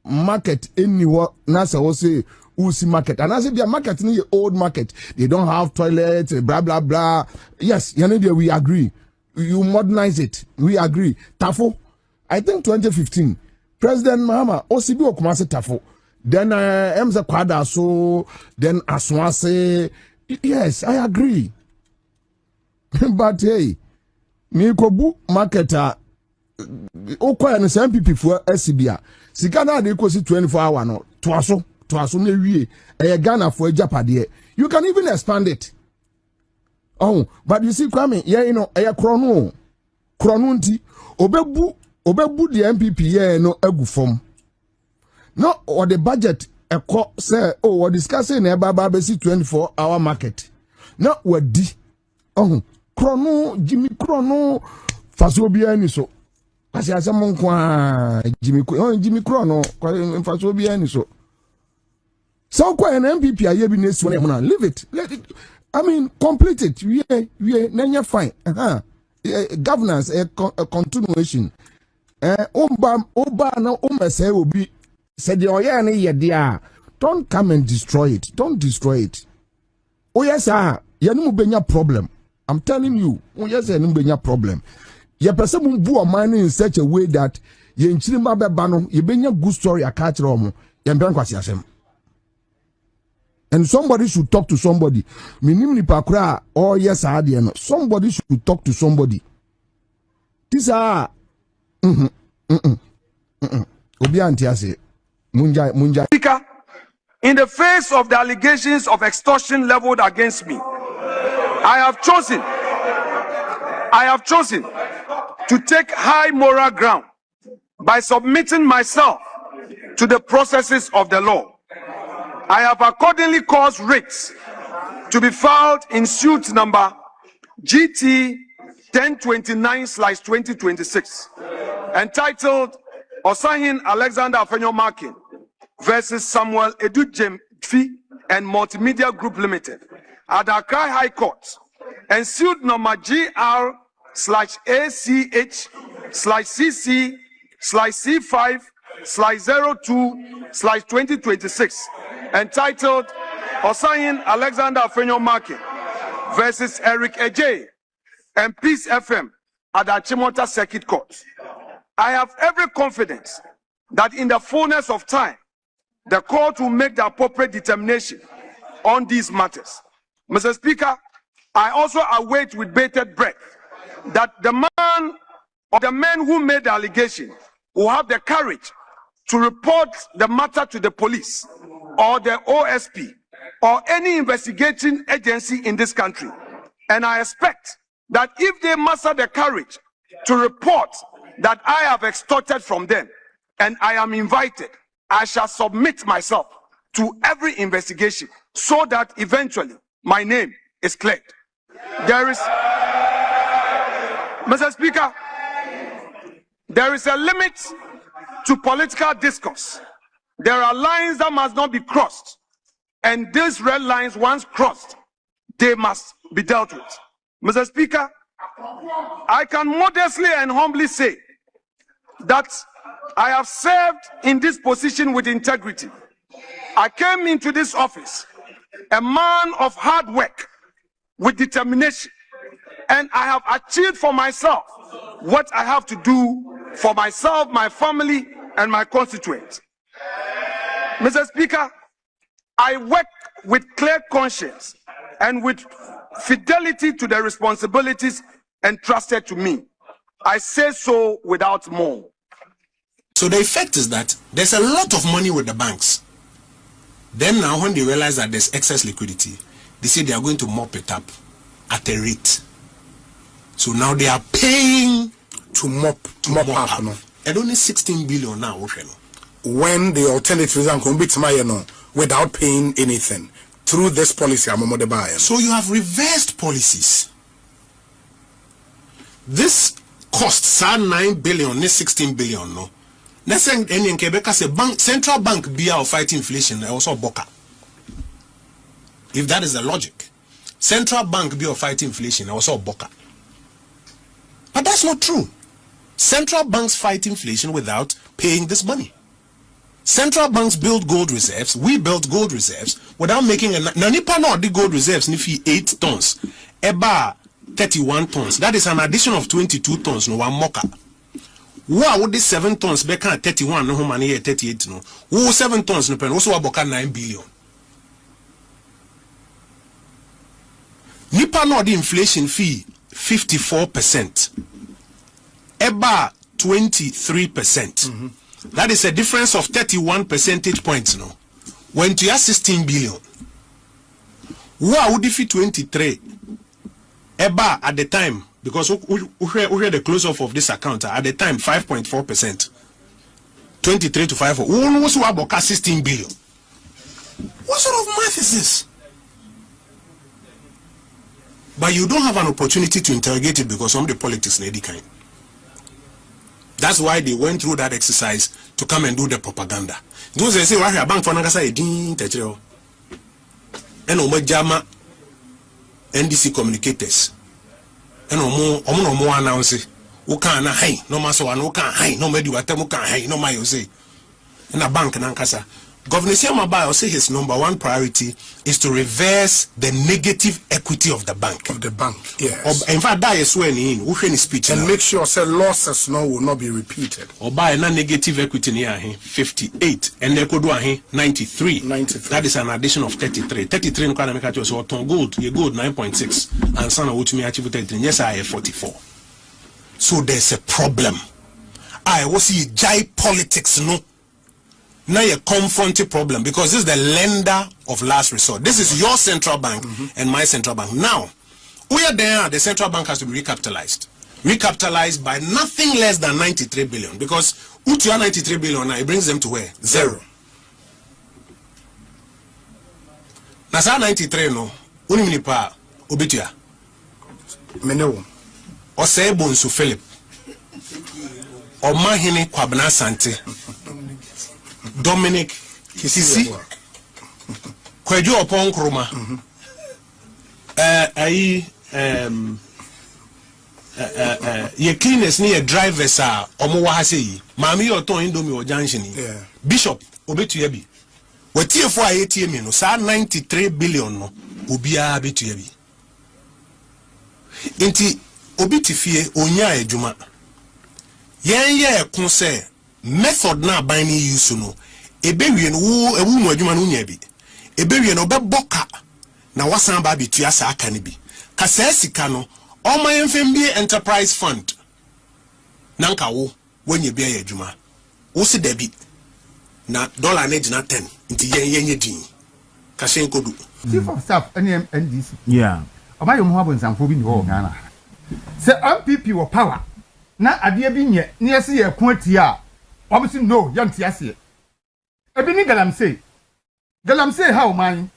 market anywhere, Nasa say, Usi market. And I said, their market in the old market. They don't have toilets, blah, blah, blah. Yes, we agree. You modernize it. We agree. Tafo, I think 2015, President Mahama, OCB Okumase Tafo. Then Emza Kwada, so then Aswase. Yes, I agree. But hey, Mikobu marketer, Okoya and NPP for SCBA. Sikana de kosi 24-hour no. Twaso. Ghana for a Japade. You can even expand it. Oh, but you see, Kwame, a chronunti, obebu the NPP, no egu form. No, or the budget, say, oh, we're discussing about 24-hour market. No, we're D. Oh, Jimmy Chrono, Fasobia, so. As I say, Jimmy Chrono, Fasobia, so. So quite an MPP I have leave it. Let it. I mean, complete it. Then you're fine. Governance, a continuation. Oba no say will be said the don't come and destroy it. Don't destroy it. Oh yes, you benya problem. I'm telling you. Oh yes, you benya problem. Your person bu a man in such a way that you in Chilima Bano, you benya good story a catch romo. You don't and somebody should talk to somebody. Minimum pakra or yes, somebody should talk to somebody. These are Munja. Speaker, in the face of the allegations of extortion leveled against me, I have chosen to take high moral ground by submitting myself to the processes of the law. I have accordingly caused writs to be filed in suit number GT 1029/2026, entitled Osahin Alexander Afenyo Markin versus Samuel Edujem Fi and Multimedia Group Limited at the Accra High Court, and suit number GR/ACH/CC/C5/02/2026, entitled Osahin Alexander Afenyo Markin versus Eric Ejay and Peace FM at the Chimota Circuit Court. I have every confidence that in the fullness of time, the court will make the appropriate determination on these matters. Mr. Speaker, I also await with bated breath that the man or the men who made the allegation will have the courage to report the matter to the police or the OSP or any investigating agency in this country. And I expect that if they muster the courage to report that I have extorted from them and I am invited, I shall submit myself to every investigation so that eventually my name is cleared. There is, Mr. Speaker, there is a limit to political discourse. There are lines that must not be crossed, and these red lines, once crossed, they must be dealt with. Mr. Speaker, I can modestly and humbly say that I have served in this position with integrity. I came into this office a man of hard work with determination, and I have achieved for myself what I have to do for myself, my family, and my constituents. Mr. Speaker, I work with clear conscience and with fidelity to the responsibilities entrusted to me. I say so without more. So the effect is that there's a lot of money with the banks. Then now when they realize that there's excess liquidity, they say they are going to mop it up at a rate. So now they are paying to mop up. No? And only 16 billion now. When the alternatives are going to be without paying anything through this policy, so you have reversed policies. This costs 9 billion, 16 billion. No. Next thing, in Quebec, say bank, central bank be out fighting inflation. Also boka. If that is the logic, central bank be out fighting inflation. Also boka. But that's not true. Central banks fight inflation without paying this money. Central banks build gold reserves. We built gold reserves without making a. Now, nipa no the gold reserves nifi 8 tons. Eba 31 tons. That is an addition of 22 tons. No one moka. Who would this 7 tons beka 31 no money here 38 no. Who 7 tons no pen also aboka 9 billion. Nipa no the inflation fee 54%. Eba 23%. That is a difference of 31 percentage points. No, when you have 16 billion, who would defeat 23? Eba at the time, because we hear the close off of this account at the time 5.4%. 23 to 5. Who was about 16 billion? What sort of math is this? But you don't have an opportunity to interrogate it because of the politics in any kind. That's why they went through that exercise to come and do the propaganda. Those they say, why a bank for Nagasa Edin Tetro and Omajama NDC communicators and Omo announce who can't high, no maso and who can't high, no mediwatem can high, no my say. And a bank in Ankasa. Governor Siamaba say his number one priority is to reverse the negative equity of the bank. Yes. In fact, that is when in speech and make sure say losses will not be repeated. Or buy a negative equity near 58 and they could do 93. That is an addition of 33. 33 in Kanamika was on gold, you gold 9.6 and son of which me achieve 33. Yes, I have 44. So there's a problem. I was see jai politics no. Now you confront a problem because this is the lender of last resort. This is your central bank and my central bank. Now, we are there. The central bank has to be recapitalized. Recapitalized by nothing less than 93 billion because Utia 93 billion now it brings them to where? Zero. Nasa 93 no. Uniminipa Obitia. Menewo. Ose Bonsu Philip. Omahini Kwabna Sante. Dominic Kisisi Kwejo upon Kroma ye cleaners near drivers are omo wa hase mami oton indomie o junction Bishop obetu yabi wetie fo ayetie mi no sa 93 billion no obia betu yabi inti obiti fie onya adwuma yen ye kon se method na ban ni use no ebewie no wo ewu mu adwuma no nya bi ebewie no beboka na wasan ba bitua sa aka ne bi ka sa sika no oma yemfem bi enterprise fund nanka wo wonye bi adwuma wo se da bi na dollar na gina 10 nti yenye din ka sen kodu chief of staff NDC yeah oba yo mo abo nsamfo bi ni wo Ghana se MPP wo power na ade bi nye na yesi ye ko atia obisi no yanti ase ebi ni galamsey ha o man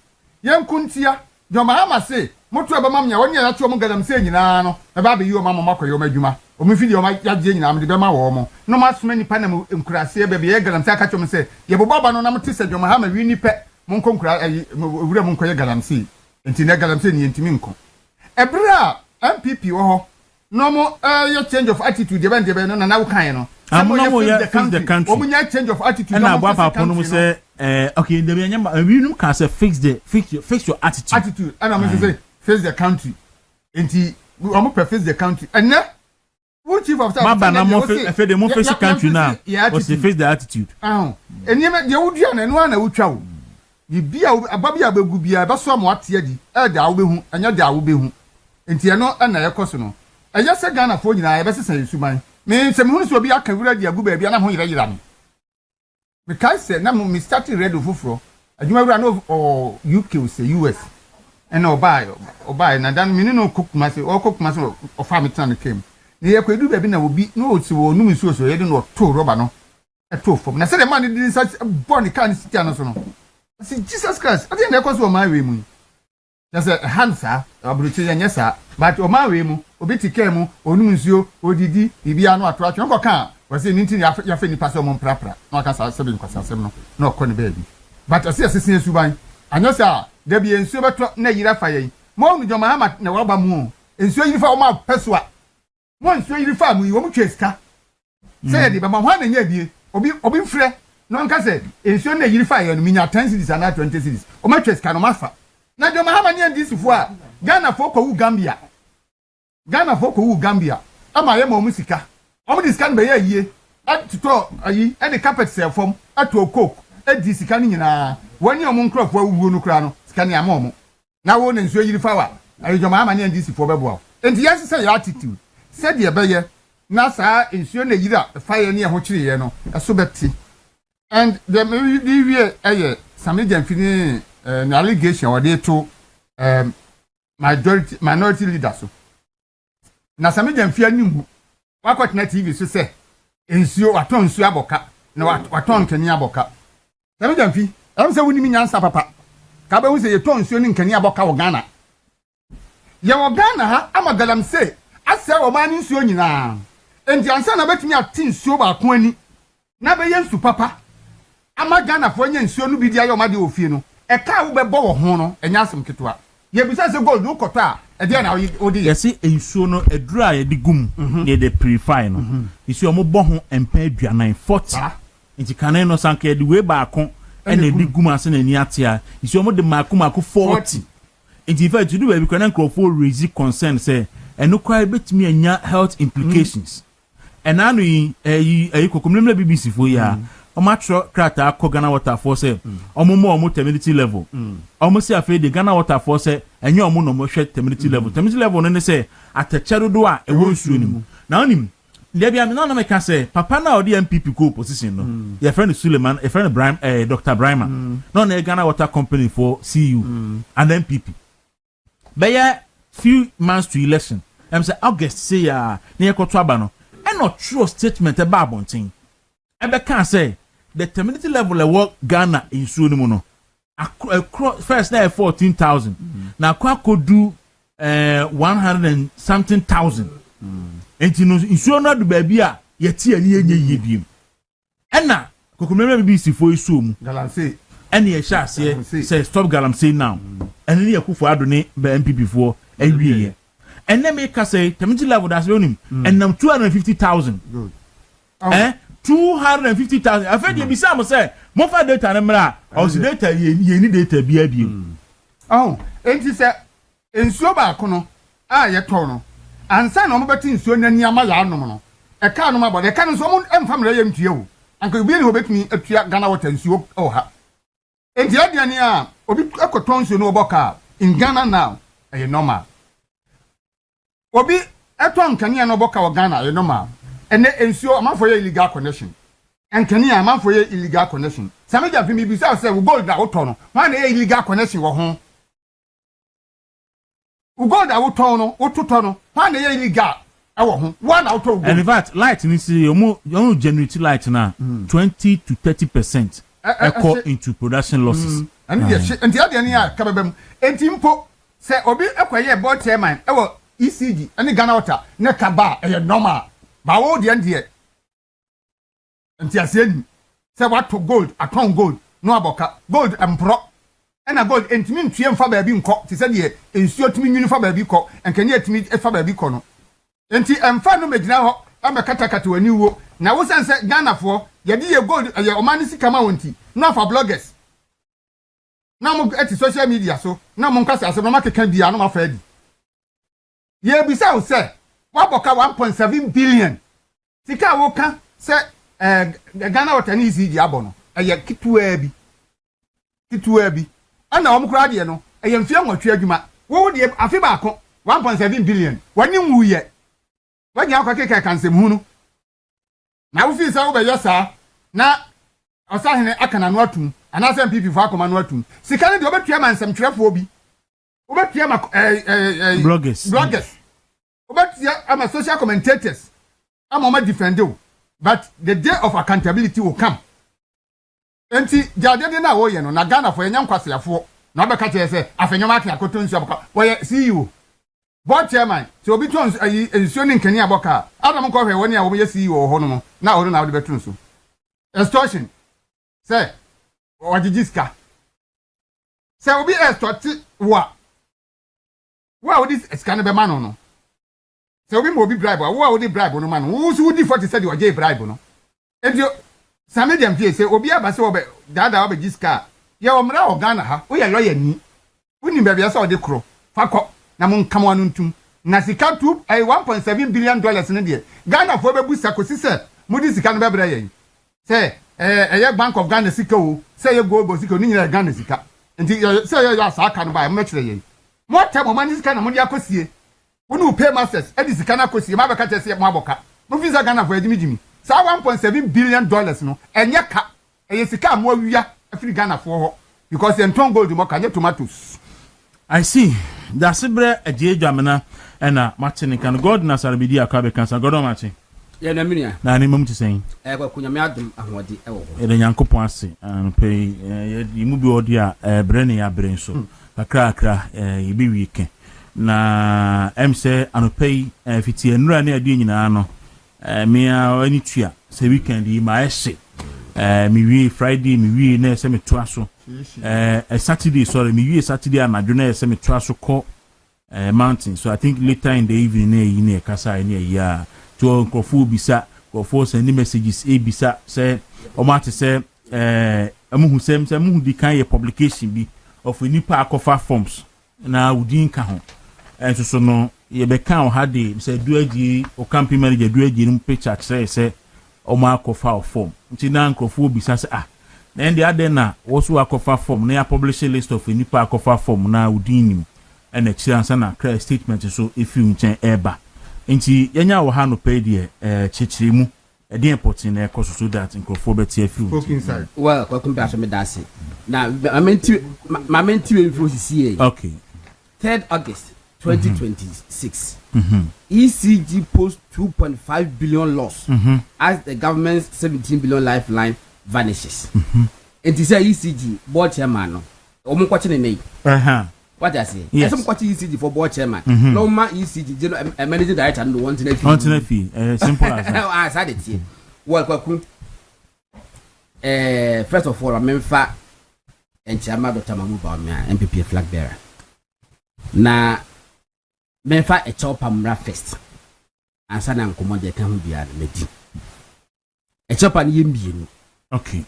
yankuntia joma ama se moto aba mam nya woni ya to mo galamsey nyina no e ba be yi o mama makoyo madwuma o mi fidi o ma yaje nyina am de be ma wo mo no ma soma nipa na nkurase be be ye galamsey aka chom se ye bo baba no na mte se joma ha ma wi nipa mo nkonkura wura mo nkoye galamsey enti na galamsey ni entimi nko ebra MPP wo ho no mo your change of attitude de ben no na wo kan no the country omunya change of attitude na agba papa no say okay the be nyamba we no can say fix your attitude and I'm say face the country enti omo face the country and now who chief of staff ma na mo face the country now was the face the attitude enima de wudua na no na wutwa wo bibia ababia begu bia ba so am watia di e da wo behu anya da wo behu enti eno na yekoso no eye se Ghana fo nyina ye be sesa yesuman me se me hunu so bi aka wura di agu ba bia na ho yira me kai se na me start ready fufuro adwuma wura no UK o se US and obai na dan me no kokuma se o kokuma se o fa me tan kem ne ye kwedu ba bi na obi no o ti wo num nsuo so ye de no to roba no e to fom na se the man di such born can sit no so no see Jesus Christ ati na ekoso o man we mu just a hansa abruchi ya nyesa but o man we mu obi tike mu onum nsuo odidi bibia no ato atwe nko kan wase ninti ya fe ni paso mo prapra no aka sa sebe nkwasa asem no no ko ne baby but asi asese suban anyosa da bi nsuo beto na yira fa yen mo nu joma ha na waba mu nsuo yiri fa o ma pesua mo nsuo yiri fa mu yi wo mu tweska say di ba ma ho na nya die obi mfre no nka se nsuo na yiri fa yen minya 10 cities and 20 cities o ma tweska no mafa na joma ha ma nya ndisifo a Ghana fo ko wu Gambia ama ye mo musika omo diskan be ye yie atto ayi e de carpet se fom ato coke e di sika ni nyina woni omo nkrofo awuwo no kra no sika ni ama omo na wo na nsuo yiri fawa ayi joma ama ne ndisifo bebo enti yes say your attitude said ye be ye na sa nsuo na yira fire ni e ho kire ye no eso beti and the we eye Samija Mfini na allegation or dey to minority leaders so na Samija Mfia nyumu wakot na TV so say ensuo waton nsuo aboka na waton kani aboka Samija Mfi am say woni nyansa papa ka ba hu say yeton nsuo ni nkani aboka wo Ghana ye wo Ghana ha amagalam say ase wo man nsuo nyina enti ansa na betumi atin nsuo ba ko ani na be ye nsu papa ama Ghana fo nya nsuo no bi dia yo ma de ofie no e ka wo be bo wo ho no enya asem ketwa ye bisa se gold no kota e dia na odi yesi ensuo no edura ye di gum ye de purify no isi omo bo ho empa aduanan 40 nti kanen no sanka de we ba ko ene di gum ase na ni atia isi omo de mako 40 nti fa to do we can crofo raise concern say eno kwa betimi anya health implications enanu yi kokomlemle BBC fo ya omo tro krata akọ Ghana water for say omo terminity level omo si afi de Ghana water for say enye omo no mo hwe terminity level no ne say atechero do a ewo nsuo ni mu na onim de bia me na me ka say papa na odi MPP co position no your friend Suleiman a friend Dr. Brahma no na Ghana water company for CU and MPP by few months to election em say August say ya na yekoto aba no e no true statement e ba abontin e be kan say the terminity level of work Ghana in Sunumu no first na 14,000 na kwa kodu 100 and something thousand enti no insuo no do baabi a yeti ani enye yebiem ena kokomeme BBC fo isu mu galamsey ene ye sha say stop galamsey now ene ne yakufo ado ne ba MPP fo awie ene me ka say terminity level that's onim enam 250,000 good 250,000 I fed you be some say mo fa data na mra o si data ye ni data bia enti se ensuo ba ko no a ye to no ansa na mo beti nsuo na niama ya anom no e ka no ma bo e ka no so mo emfa mra ye mtue wo anka obi ni obetumi atua Ghana water nsuo oh ha enti aduane a obi ekoton nsuo no oboka in Ghana now e normal obi eton kania no oboka wa Ghana e normal ene nsuo amanfo ye illegal connection enkania amanfo ye illegal connection sameja fi mi bi say gold da woto no ma na ye illegal connection wo ho gold da woto no wototo no ma na ye illegal awo ho one out of and in fact light ni see you generate light na 20 to 30% echo into production losses and yes enti ade ni a kabebem enti mpo se obi ekwaye board chairman ewo ECG ani Ghana water ne kaba e normal ba wo de ande enti aseni se what to gold aton gold no aboka gold empro ena gold entimi ntue mfa ba bi nko ti se de ensuo timi nwini fa ba bi ko enkani atimi fa ba bi ko no enti emfa no megina ho amekatakata wani wo na wo sense Ghana fo ye di ye gold ye omani sika ma wonti no for bloggers na mo eti social media so na mo nkasa asem no makeka bia no mafa adi ye bisa wo se waboka 1.7 billion sika wo ka se Ghana water ni ECG abono eye kituwa bi ana wo mkura de no eye mfia nwatwe adwuma wo de afi ba ko 1.7 billion wani nwuye wanya akwa keke kansem hunu na wo fi sa wo be yesa na osahene akana no atum anase NPP fo akoma no atum sika ne de obetua mansem twerefo bi obetua ma bloggers obetua ama social commentators ama ma defend you but the day of accountability will come enti jade na wo ye no na Ghana fo enya nkwasiafo na obeka che se afenyoma aka akotonsu aboka wo ye CEO board chairman so obi to ensuo ni nkani aboka adam ko hwe woni a wo ye CEO ho no na wo na wo de betun so extortion say wajijiska say obi extort wa wo this scan be man no say obi mo obi bribe wo di bribe no man wo so di 40 say di oje bribe no edio same dem fie say obi abase wo be dada wo be jiska ye wo mra o Ghana ha wo ye lawyer ni woni be bia say o de kro fakọ na mon kam wanu ntum na sika 1.7 billion dollars ne de Ghana fo bebu sakosi se mudi sika no bebra yen se Bank of Ghana sika o se ye GOLDBOD sika ni nyina Ghana sika nti se ye ya saka no ba me kire yen mo temo mani sika na mudi akosie wonu pay masters edi sika na akosie ma be ka tese mo aboka mo fi Ghana fo edimi sa 1.7 billion dollars no enye ka eye sika mo awia afri Ghana fo ho because enton gold mo ka nye tomatoes. I see. That's a bre a J Jamina and a Martin can God Nasarabidi a Kabe cancer. God Martin. Yenaminia. Na ni mum to saying. Ever Kunyamiadum and what the elbow. Eden Yanko Ponsi and pay you mubi odia Brenny a brain so. A cracker ye be weekend. Na say and pay fiti and run near Dinano. Me any tria. Say weekend my essay. Me Friday, me ne semi twaso. A Saturday, sorry, me Saturday and Madonna semi twaso call mountain. So I think later in the evening, near Casa near ya to Uncle Bisa, or force any messages a bisa say or Marty say amu sem mu di kan ye publication bi of any park of forms. Na udin ka ho. And so no ye be kan ha de say duaji o camping manager duaji no picture say o ma kofa form. Nti na Uncle Bisa say then the other na also akofa form na publish a list of any park akofa form na udin and experience na clear statement so if you nchen eba nti yenya wo ha no pay de chichirimu e dey important na ekoso so that nkofobeti afi inside well kwa kumbe aso me dase na mamenti we fro sisi okay 3rd August 2026 ECG post 2.5 billion loss as the government's 17 billion lifeline vanishes. And this ECG board chairman no. Omo kwache ne nei. What I say? Yes. Some kwache ECG for board chairman. No ma ECG general managing director no want na fee. Want na fee. Simple as that. Ah, say it here. Well, kwaku. First of all, memfa and chairman Dr. Mamu Bawumia NPP flag bearer. Na memfa e chopa mra first. Ansa na nkomo de kan ho bia na medi. E chopa ni yembienu. Okay.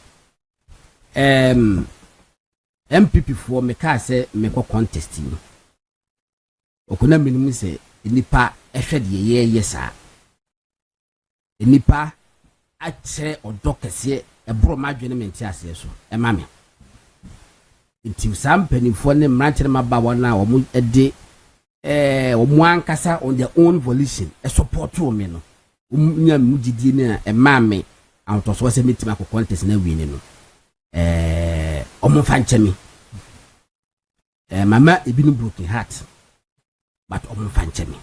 MPP for me ka say me ko contest ni. Okuna minimum say nipa ehwe de ye sa. Nipa akyerɛ ɔdɔ kɛseɛ ɛboro ma adwene mente aseɛ so ɛma me nti saa mpanimfoɔ ne mmeranteɛ ma ba wɔn a wɔn de wɔn ankasa on their own volition support me no nya mu gidie ne ɛma me ahotoso sɛ metima akɔ contest na win no ɔmo fa nkyɛ me mama ebinom broken heart but ɔmo fa nkyɛ me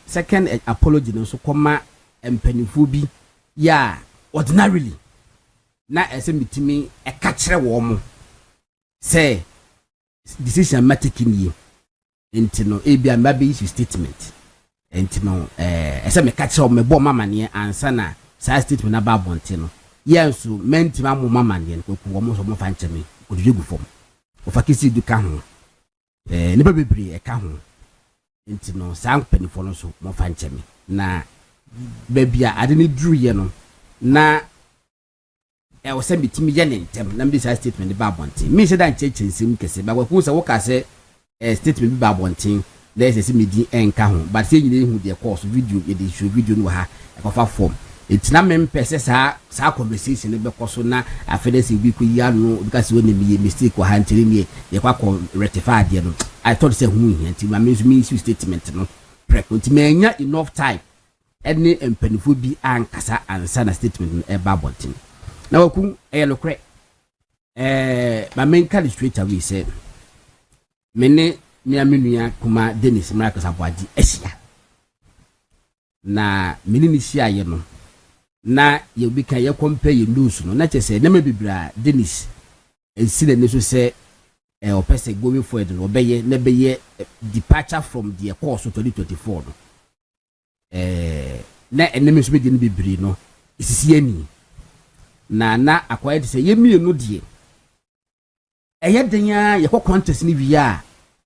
second apology no so kɔma mpanimfoɔ bi ya ordinarily na ɛsɛ mitimi ɛka kyerɛ wɔn mo sɛ decision making nie enti no ebi a mabe issue statement enti no ɛsɛ me ka kyerɛ wɔn me bɔ mama ne ansa na saa statement na ba abɔnte no yɛn so mentima mo mama ne ko wɔn mo so mo fa nkyɛ me odwe gu fam ofa kisi du ka ho nipa bebree ɛka ho enti no saa mpanimfoɔ no so mo fa nkyɛ me na baby a ade ne duru ye no na ɛwɔ sɛ bitimi yɛ ne ntem na mbi sa statement ba abɔnten me sɛ da nkyɛkyɛ nsɛm kɛse ba kwaku sɛ woka sɛ statement bi ba abɔnten na ɛsɛ sɛ medi ɛnka ho but sɛ nyine hu de course video yɛ de show video no ha ɛkɔfa form etina mempɛ sɛ saa conversation ne bɛkɔ so na afɛde sɛ bi ko ya no because wɔ ne mi mistake wɔ ha ntiri ne yɛ kwa rectify de no I thought sɛ hu hia nti ma me issue statement no prep nti me nya enough time any mpanifo bi ankasa ansa na statement no eba abɔnten na waku nokorɛ ma menka the straight away sɛ mene menua kuma Dennis Miracle Sabuaji ahyia na mene ni hyia ye no na ye bi kan ye compare ye news no na kyɛ sɛ na mabibra Dennis ensile ne so sɛ opese going forward no obeye na beye departure from the course 2024 no na eneme so be di no bibiri no isisi ani na akwai de say yemie no die eye denya ye ko contest ni wi a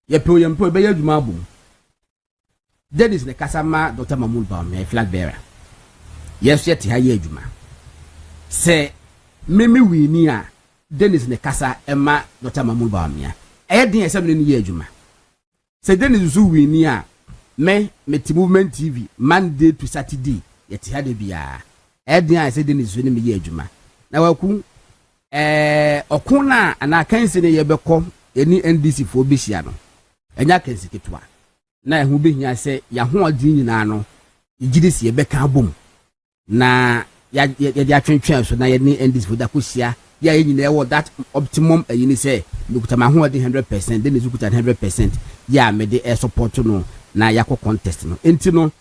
ye pe oyempo be yaduma abom Dennis ne kasama Dr. Mahmoud Bawumia flag bearer yes yet ha ye aduma se meme wi ni a Dennis ne kasa ema Dr. Mahmoud Bawumia eye den yesem ne ye aduma se Dennis zu wi ni a me movement TV Monday to Saturday yet ha de bia eden a se Dennis zu ne me ye aduma na waku okuna ana kanse ne ye bekɔ eni NDC fo behia no enya kanse ketwa na ehu behia se ya ho odi nyina no igide se ye beka abom na ya atwentwen so na ye ni NDC fo da kosia ya ye nyina ewo that optimum ayini se mekuta ma ho odi 100% then ezukuta 100% ya me de support no na yakɔ contest no enti no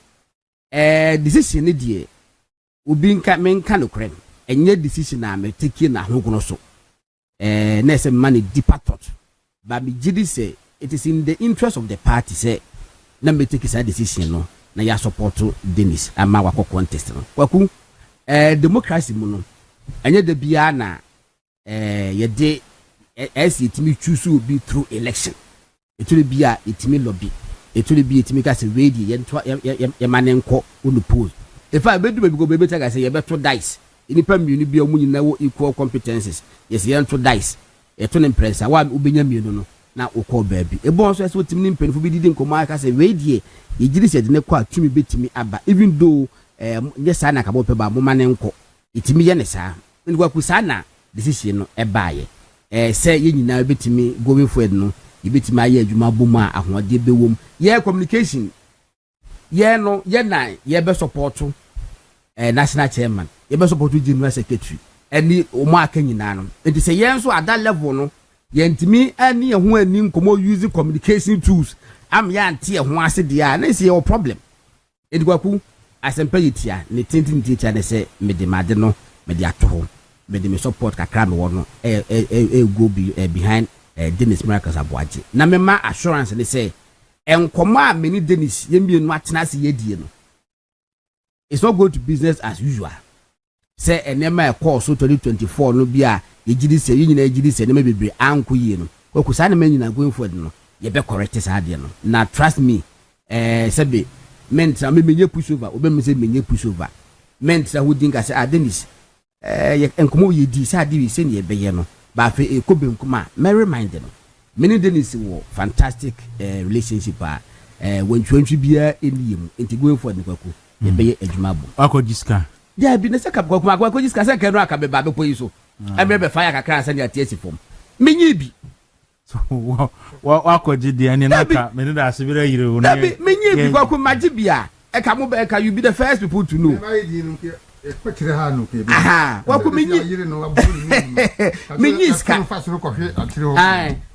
decision ne die obi nka menka no krem enye decision na me take na hogono so na se man deeper thought ba me gidi say it is in the interest of the party say na me take that decision no na ya support Dennis ama wakɔ contest no kwaku democracy mu no enye de bia na ye de itimi choose obi through election etule bia itimi lobby etule bia itimi ka say ready ye manenko on pose if I be do be go be take say ye beto dice inipa mienu bia omu nyina wo equal competencies yes ye nto dice eto ne pressure wa obenya mienu no na ukọ baabi ebo so eso timi mpanifo bi didi nkomo aka say ready ye giri se de ne kwa tumi betimi aba even though nye saa na kabo pe ba mo manenko itimi ye ne saa ndwa ku saa na decision no ebaaye say ye nyina betimi going forward no ye betimi aye adwuma bom a ahode bewom ye communication ye no ye na ye be support national chairman ye be support general secretary any omo aka nyina no enti say ye nso at that level no ye ntimi ani ehun ani nkomo using communication tools am ya ante ehun ase dia na say your problem edikwaku asempa yitia ne tintin teacher ne say me de made no me de ato me de me support kakra me wono go behind Dennis Miracle Sabuaji na me ma assurance ne say enkomo a me ni Dennis ye mienu atena se ye die no it's not going to business as usual say enema course 2024 no bia ye gidi se ye nyina gidi se ne me bebre anko yie no kwaku sa na me nyina going forward no ye be correct sa de no na trust me sebe mentra me menye push over obe me se menye push over mentra ho dinka se Dennis enkomo ye di sa di se ne ye be ye no ba fe ekobe nkoma me remind no many Dennis wo fantastic relationship when twenty bia eniem enti going forward ne kwaku ye be adwuma bo akɔgiska dia bi ne se ka kwa akɔgiska se ka no aka be ba be poyi so ebe be fire kakra se dia tie si fom menyi bi wakɔgye deɛ ne naka mene da asebere yire wo na bi menyi bi kwa magye bia e ka mo be ka you be the first people to know waku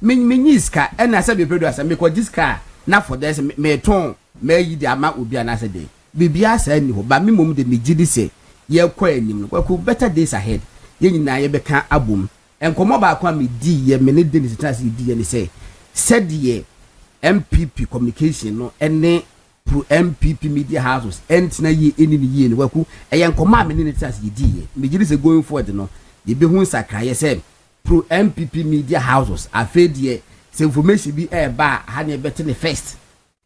minyiska ena se be pedu asa me ko giska na for this me ton me yi di ama obi ana se de bibia sa ni ho ba me mom de me gidi se ye kwa anim no waku better days ahead ye nyina ye beka abom enkomo ba kwa me di ye me ne de ni stress di ye ni se said ye MPP communication no ene pro MPP media houses entina ye eni ni ye ni waku eyen koma me ne trans ye di ye me gidi se going forward no ye be hu sakraye se pro MPP media houses afedie se information bi e ba ha ne bete ne first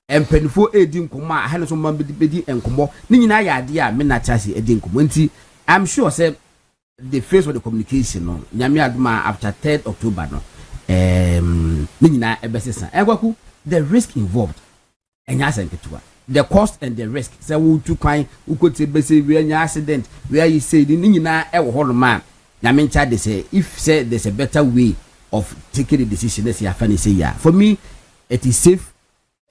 empenfo edi nkoma ha ne so ma bedi enkomo ni nyina ya ade a me na trans edi nkomo nti I'm sure say the face of the communication no nyame aduma after 3rd October no ni nyina e be sesa egwaku the risk involved enya senketua the cost and the risk say we to kwan we go to be say we anya accident where you say ni nyina e wo hono ma na me ncha de say if say there's a better way of taking the decision let's say say yeah for me it is safe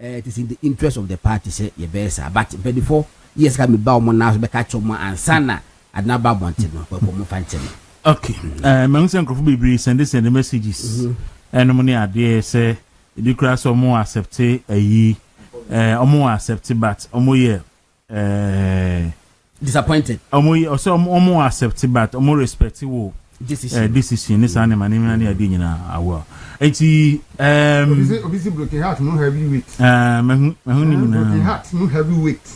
it is in the interest of the party say ye best but before yes can be ba omo na so be catch omo ansana adna ba bonte no ko mo fante no okay me nsen krofo bibiri send the messages eno ne ade say the class omo accept ayi omo accept but omo ye disappointed omo accept but omo respect wo decision ni sane mani na ade nyina awo enti obisi broken heart no heavy weight me ni na broken heart no heavy weight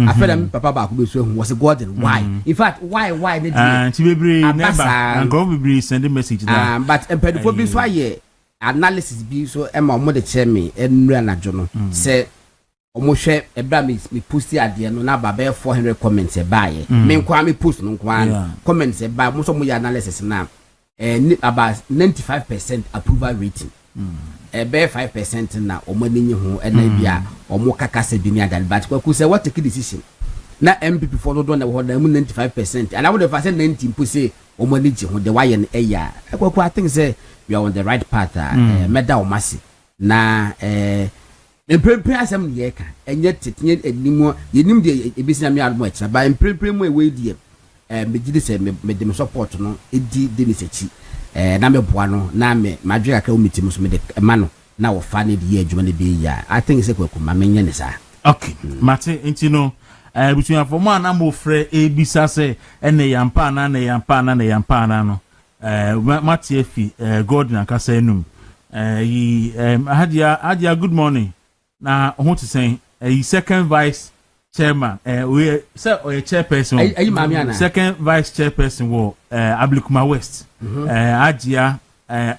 after me papa ba ko be so was Gordon why in fact why ne dey ti bebre never and go bebre send message that but empedifo bi so aye analysis bi so e ma mo de che me enura na jo no say omo hwe ebra me post ade no na ba be 400 comments e baaye me nkwa me post no nkwa comments e ba mo so mo ya analysis na about 95% approval rating be 5% na omo ni ho e na bia omo kakase bi ni adal but kwa say what take decision na MPP for no do na ho na 95% and I would have said 90 pu say omo ni ji ho de why en eya kwa I think say we are on the right path meda omasi na emprempren asem ne yeka enye tetenye enimu yenim de ebisina me admo ekira ba emprempren mu ewe die me gidi se me de support no edi de ni sechi na me boa no na me madwe aka omitim so me de ma no na wo fa ne de adwuma ne be ya I think say kwaku ma menye ne sa okay mate enti no butua for ma na mo frɛ ebisa se ene yampa na na yampa na na yampa na no mate afi god na kasa enum yi hadia good morning na ho to say second vice chairman we say or chairperson second vice chairperson wo Ablikuma West Hadia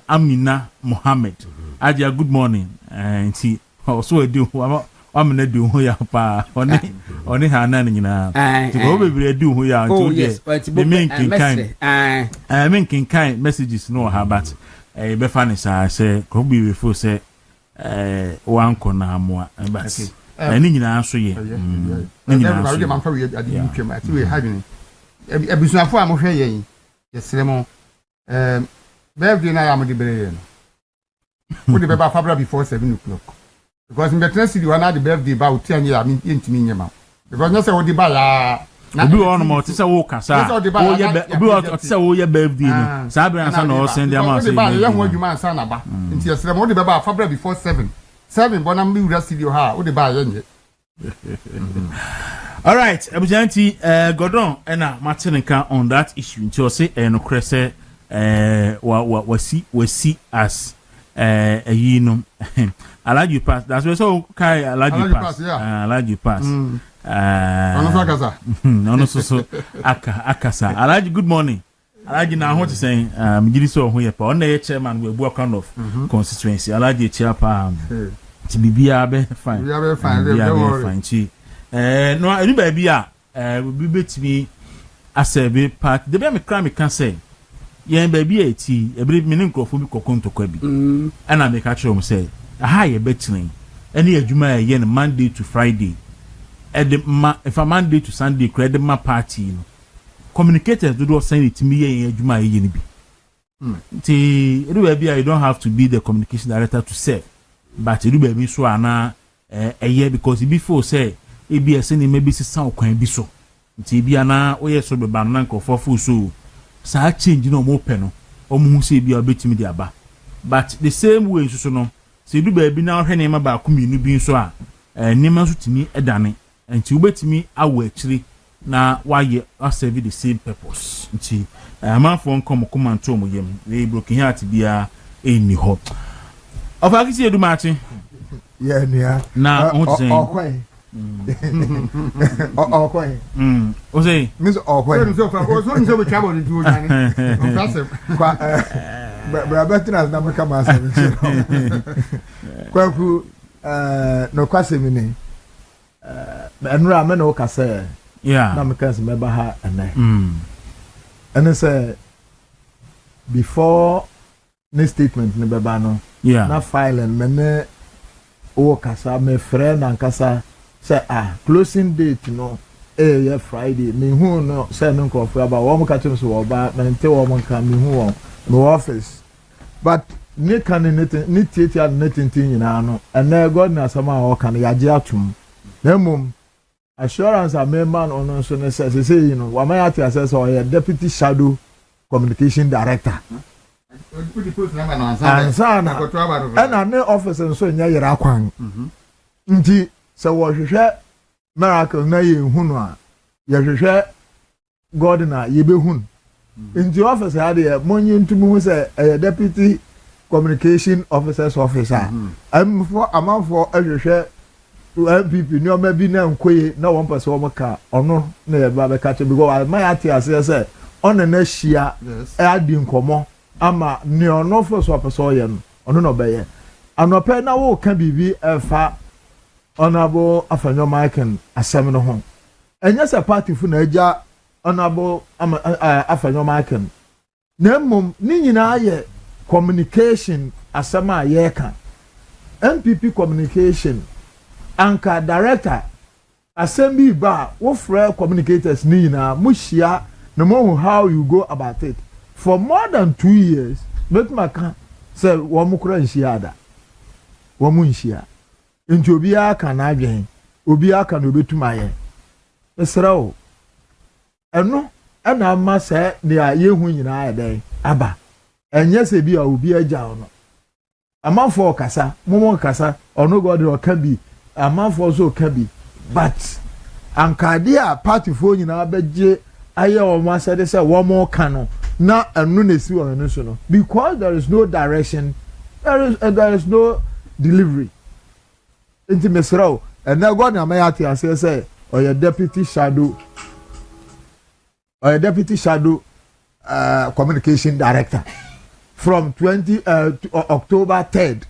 Amina Mohammed Hadia good morning nti also edu amena du ho ya pa oni hana nyina ti go bebre edu ho ya nti the main kind messages no ha but be fani say ko bi we fo say wan ko na amoa but ni nyina so ye ni nyina so man fa we ade ni twem ati we ha dwene ebusuafo a mo hwe yen yesere mo birthday na ya mo de bere yen wo de be ba fabra before 7 o'clock because in better city one the birthday ba o tia nya mi ntimi nyema because no say wo de ba ya obi on mo ti say wo kasa obi o ti say wo ye birthday ni sa be ansa no send am say ba ye ho adwuma ansa na ba nti yesere mo de be ba fabra before 7 bona mbi ura studio ha wo de ba ye nye all right ebujanti Gordon ena Martinka on that issue nti o say no krese wasi as you know allowed you pass that's why so kai allowed you pass allowed you pass no so akasa allowed good morning allowed na what to say gidi so ho ye pa on the chairman we bu kind of constituency allowed you chair pa ti bibia be fine fine chi no any baby a we betimi asebe part the be me kra me can say yen baby eti ebiri me nkrofo bi kokontokwa bi ana me ka kire o say aha ye betini any adwuma ye no Monday to Friday if a Monday to Sunday credit my party no communicators do send it to me and Juma Yenibi. You don't have to be the communication director to serve, but you do be so a year because before say ABS maybe sound can be so. Tibiana or yes, so be bananko for full so. Sa change no more penno or who say be a bit me diaba. But the same way so no. See do baby now her name about community being so name to me a danny and to wait me I actually na why you are serving the same purpose. See a man phone come and tell me they broken here to be a any hope. Of I see do Martin. Yeah, now okay. Ose Miss Okwe. So we travel into Brabetina na meka ma asem. Kwaku no kwase mi ni. Enura me no ka say. Yeah. Na meka se meba ha ene. And say before this statement ni beba no. Yeah. Na file me ne o kasa me friend and kasa say closing date no yeah Friday me hu no say no ko for about wo mo ka chim so wo ba me nte wo mo ka me hu wo no office but ne kan ne tietia ne tintin nyina no and na God na sama o kan ya je atum na mum assurance a me man on so ne say you know wa man ati assess o ya deputy shadow communication director and ne office so nya yira kwan nti so wo hwehwe miracle na ye hu no a ye hwehwe God na ye be hu nti office ha de monyi ntumu say deputy communication officers officer amafo hwehwe NPP ni o ma bi na nkoye na won pese wo maka ono na ye ba be ka che because my ati ase say on na hia adi nkomo ama ni ono fo so pese o ye no ono no be ye anope na wo ka bibi efa honorable Afanyo Michael asem no ho enya se party fu na eja honorable Afanyo Michael na mum ni nyina ye communication asem a ye ka NPP communication anka director asem bi ba wo frɛ communicators ni nyina mo hia no mo how you go about it for more than 2 years make maka say wo mo kura nhia da wo mo nhia nti obi aka na adwen obi aka na obetuma ye esrawo eno ana ma se ne a yehu nyina ayeden aba enye se bi a obi agya ono amafo kasa momo kasa ono God o ka bi amafo so ka bi but ankade a party fo nyina beje aye o ma se de se wo mo ka no na enu na si wo no so no because there is no direction there is no delivery into Mesro and now God na mayati and say or your deputy shadow communication director from October 3rd.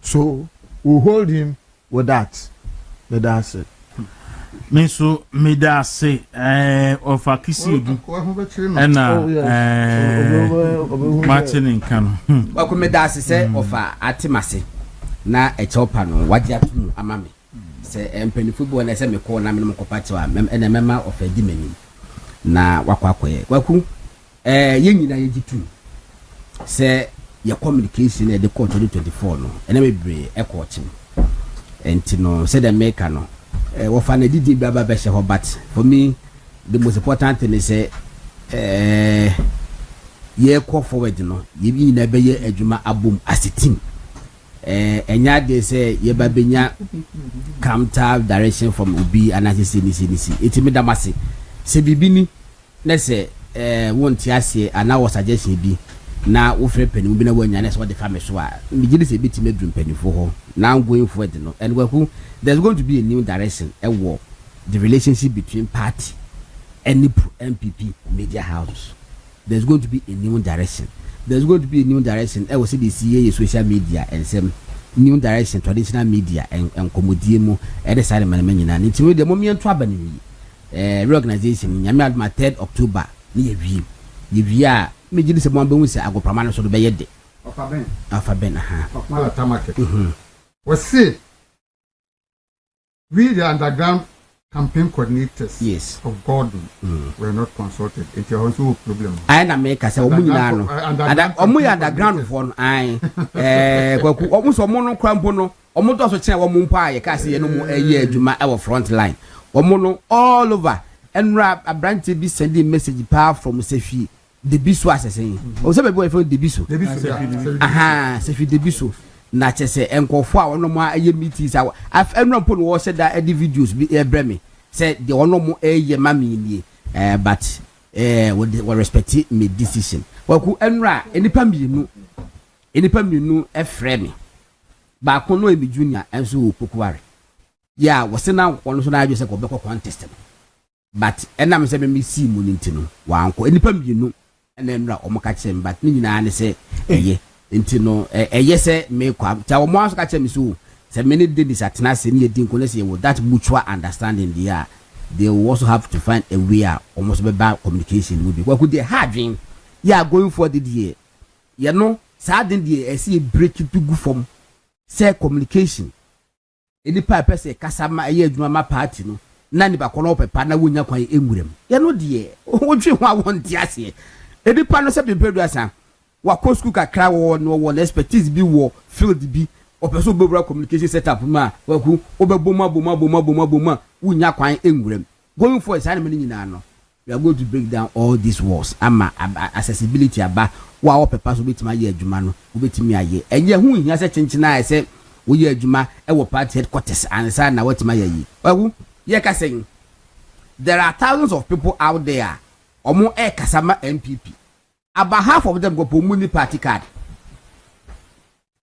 So we hold him with that. But that's it. Me so me da say of akisi and Martin in Kano. Welcome me da say of atimase na echopa no waje atu amame se mpeni football na se me call na me mo kopati wa na mema of edi mani na wakwakoye waku yenyina yegitu se ya communication e de call 2024 no ena mebre ekochim enti no se de make no wo fa na didi baba be she ho but for me the most important thing is ye call forward no ye bi na be ye adwuma abom as a team enya de say ye ba benya counter direction from obi anase nisi eti me damase se bibini na se won't ase ana wo suggestion bi na wo frɛ panim bi na wanya na so de fa me so a me gidi se beti me drum panifo ho now going forward no and there's going to be a new direction war the relationship between party and NPP media houses. There's going to be a new direction. There's going to be a new direction. I will see the CA social media and some new direction traditional media and comodiemo at the side of my menu. And it's the moment to abandon reorganization. Yami my 3rd October. If are me give this one be say I go permanent so be yede. Afaben market. We see we the underground campaign coordinators of Gordon were not consulted. It's also a problem. I na make us a woman. And underground for I almost a mono crampono, almost also tell one mumpire, Cassie, no a year to my our front line. Omono all over and rap a branch to be sending message power from Sefi. The bisu saying, oh, some boy from the bisu. Aha, Sefi the bisu. Nache say enko fo no mo aye meetings I've everyone put was said that the videos be bremi said the ono mo aye mami ni but we respect me decision waku enra enipa mienu efre me ba ko no emi junior enso opokuare ya wose na wono so na adwo se ko be contest but enam se me see mu ni ntino wa anko enipa mienu enra omoka chem but ni nyina ne se eye Intino, yes, me come. Tell one catch me so. So many days at Nasi near Dinkonesi with that mutual understanding they will also have to find a way almost about communication will be. What could they have dream? Yeah, going for the year. You know, suddenly I see a break to go from say communication. Any pipe say Casama a year drama party no. Nani ba kono pe pa na wonya kwan enwurem. You know dear. What you want to say? Any panel say be peduasa. Wako school kakra wo expertise bi wo field bi opeso bobra communication setup ma waku obeboma unya kwan enwurem going for is any nyina no we are going to break down all these walls ama accessibility aba wa wo pepa so betima ye adwuma no obetimi aye enye hu hia se chenchina aye se wo ye adwuma e wo party headquarters ansa na wetima ye yi waku ye ka saying there are thousands of people out there omo kasama NPP. About half of them go for money party card.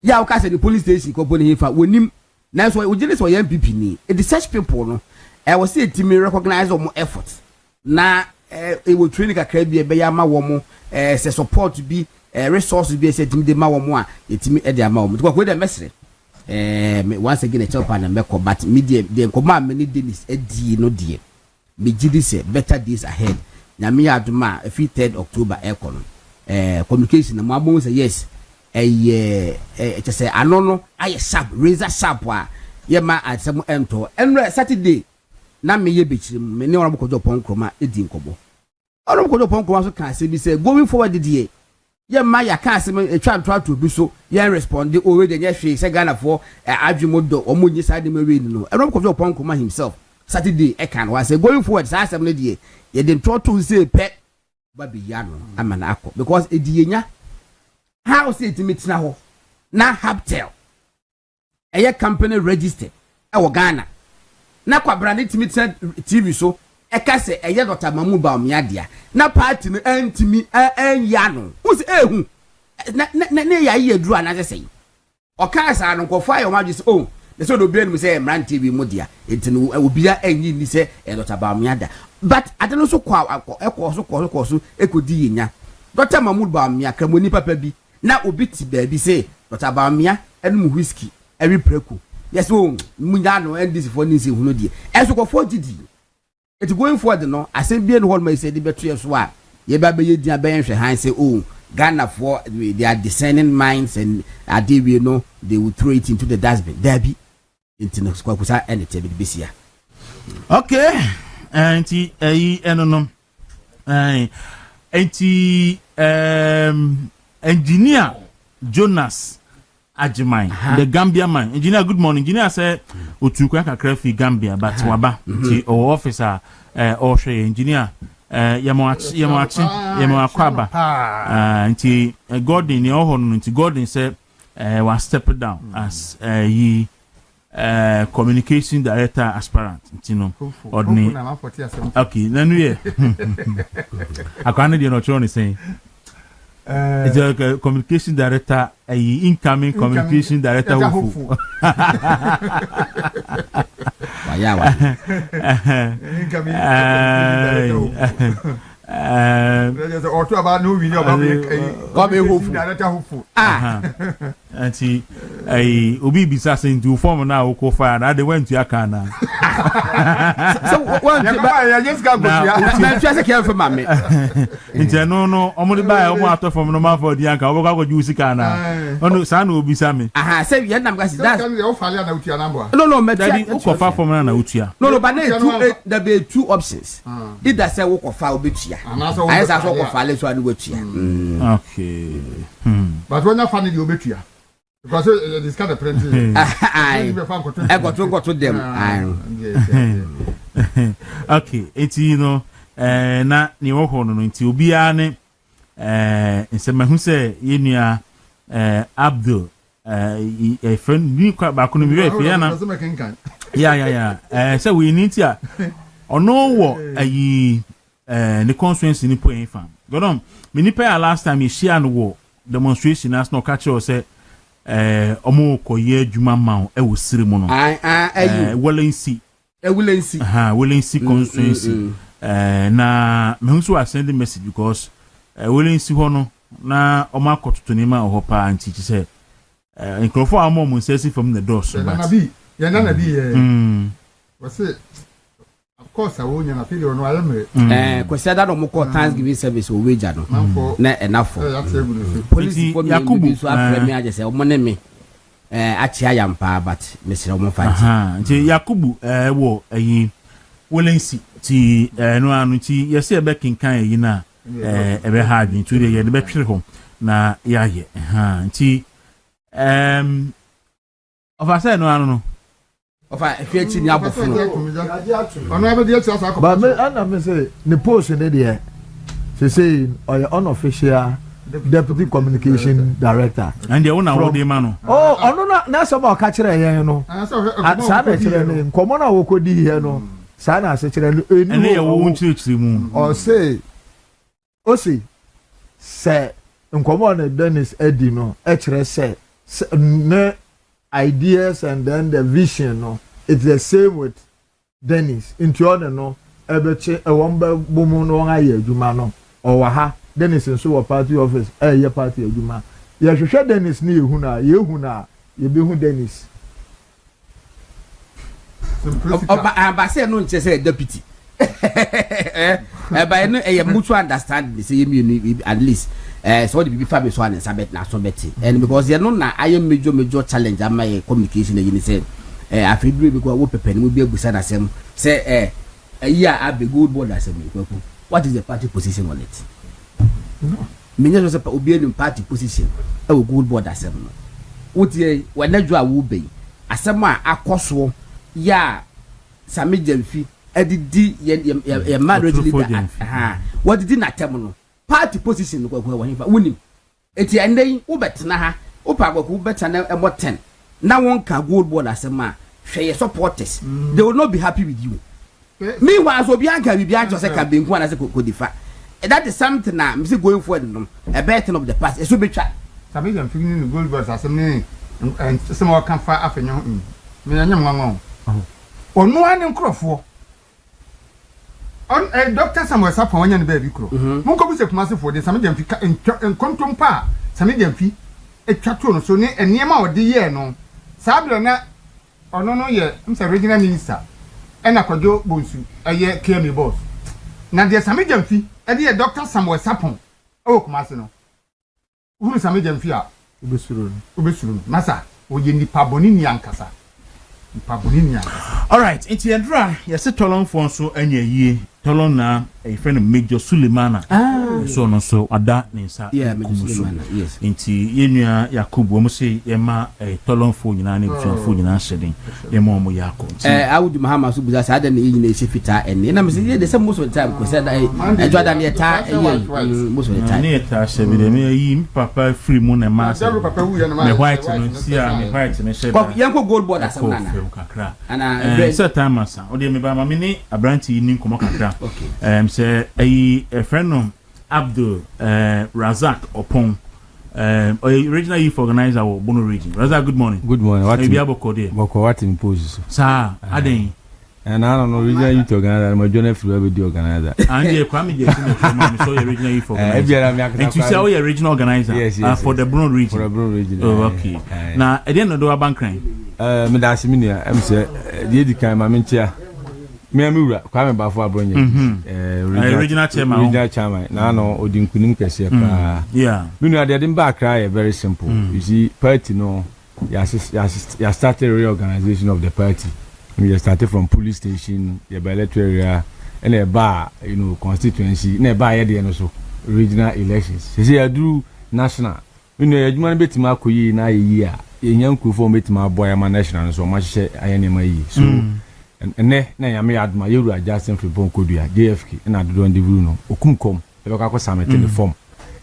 Yeah, okay, say the police station go for him. When him, that's why we just for NPP ni. It is such people no. I was say to me recognize more efforts. Na it will training a crabby be ya ma womo say support to be resources be say team de ma womo a etimi e de ma womo. Because we the message. Once again a chop and make but media dem come many days edi no die. Me gidi say better days ahead. Na me aduma 3rd October ekono. Communication na mabo say yes just say anono aye sharp razor sharp wa ye ma asem ento enre Saturday na me ye bechirim me ne wona bokojo ponkroma edi nkobo ono bokojo ponkroma so kan say bi say going forward the year ye ma ya kan say twa to bi so ye respond already ye hwe say Ghana for adwumodo omonyi side me we no ono bokojo ponkroma himself Saturday e kan wa say going forward say asem no the ye dem to say pe baby yano amana akọ because ediyenya how say it meet na ho na Habtel eye company registered e wo Ghana na kwabra ne timi TV so e ka se eye Dr. Mamu ba omiadea na party no antimi enya no wo se ehu na ya ye duru ana se o ka sa no ko fa yo ma just oh the so do be no say Emran TV mu dia entino obia enyi ni se Dr. Ba omiada but I don't know so so ekodi yenya Dr. Mahmood Bawumia kramoni papa bi na obiti baby say Dr. Bawumia enu whiskey every preku yes oh munya no and this for nisi hunu die eso ko 40d it going forward no asem bi no ma say the better so a ye ba be yedi aben hwe han say oh Ghana for they are discerning minds and ade we know they will throw it into the dustbin there be into no kwakusa and it be bisia okay anti enonom anti engineer Jonas Ajiman the Gambia man engineer good morning engineer say otukwa kakra fi Gambia but waba ti o officer o hwe engineer yamo akwaba anti Gordon ni ohonu anti Gordon say was step down as communication director aspirant you ordinary okay then we akwane dey no try saying it's a communication director incoming communication director incoming or about no video about and see obi bisa saying to form now ko fire that they went to Akana So one I just got I'm just care for mommy. Nti no omo de buy omo ato from no man for the anka obo go use sika na. Ono sa na obi sa me. Aha, say you nam gas that. No, me daddy ukofa from na utua. No, but there be two options. Either say ukofa obetua. I say so ukofa le so anu wetua. Okay. But when you find the obetua. Because this kind of printing. I got to them. Okay, it's na ni wo ho no nti obi a ne nsema hu se yenua Abdul friend ni kwa ba ko no mi we fia na say we need ya ono wo ayi the constituency ni po en fam godom me ni pa last time e share no wo demonstration as no catch us say omo koye adwuma ma e wo sire mu no Wolensi Wolensi constituency na me nso wa send message because Wolensi ho no na omo akototo ni ma ho pa anti chi say nkrofo amo mo sesi from the doors but na bi we say of course I won na feel no ayeme kwese da no mo call Thanksgiving service o weja no na enough police for Yakubu so afre me aje say o mo ne me achia yampa but me sire o mo fa nti Yakubu wo ayi Wolensi ti no anu ti yesi ebe kinkan ayi na ebe ha adwin tu de ye de be twere ho na ya ye nti of I say no anu no of I fear chi ni abofo no ono ebe dey chasa ko but me and me say the post in there say or your unofficial deputy communication director and the one award man no ono na so ba ka kire yen no sa na kire ni nkomo na wo kodi here no sa na se kire enu ene ye wo nchiri mu or say o say nkomo na Dennis Eddie no e kire say no ideas and then the vision no it's the same with Dennis into on no ebeche e won ba bomu no won aye adwuma no o wa ha Dennis nso wo party office ye party adwuma ye hwehwe Dennis ni yehu na ye be hu Dennis ba say no nche say deputy ba no e mutual understanding say you at least so the bibi family so an sabet na so beti and because you know na aye major challenge am my communication you say afidure because wo pepe ni mo bi agusa na sem say yeah I be good board asem what is the party position on it no me just say obi any party position e wo good board asem no what ye when na dwa wo be asem a akoso ya sami jamfi edidi ye marriage leader what did na tem no party position ko ko wanifa wonim eti endai wo betena ha wo pa ko betena e mo 10 na won ka gold board asema hwe supporters they will not be happy with you meanwhile so bi anka bi anka say ka benku na say ko difa that is something na me say going forward no a better of the past so betwa sabi jam figini no gold board asem and some kan fa afenyo me nyam nwanwo onu an nkrofo on Dr. Samuel Sapon wanya ne ba bi kro mon ko bi se kuma se for de same jamfi en kontom pa same jamfi etwato no so ne eniema ode ye no sablo na ono no ye mse regional minister ena kwadwo bonsu eye KM boss na de same jamfi e de Dr. Samuel Sapon o kuma se no uru same jamfi a obesuru masa o ye nipa boni ni ankasa all right it's Andra yes tolon fon so anya yie tolon na a friend Major Sulemana so no so ada ninsa Sulemana yes nti yenua Yakubu mo se yema tolon fon nyina na fon nyina hyeden yema mo yako awudi Muhammad so buza sada na yina e fita enne na me se the same most of the time ko say that Jordan ye ta most of the time ne ta se bi de me yi papa free mo na ma me white no sia me white me she ko yanko gold board asem na kakra ana set time asa o de me ba ma me ni abranti ni nkomo kakra say a friend of Abdul Razak Opon original youth organizer of Bono region. Razak, good morning. Good morning. What you be able to do? What in poses? Sir, Aden. And I don't know regional youth organizer. My journey through every day organizer. And you come here so your original youth organizer. And you say your original organizer. Yes. For the Bono region. For the Bono region. Oh, okay. Now, at the end of the bank crime. Me da siminia. I'm say the kind my mentia. Me amura kwame bafo abronye. Regional chairman. Regional chairman. Na no odinkunim kese pa. Yeah. Me no dey back cry very simple. You see party no ya started reorganization of the party. We started from police station, the electoral area, and a bar, constituency, and a bar and also regional elections. You see, I do national. You know, you want to bet my coy in a year. In young for me to my boy, I'm a national, so much I am so. And I may add my Euro adjusting for Boncodia, JFK, and I don't do no. Okumcom, the local summit in the form.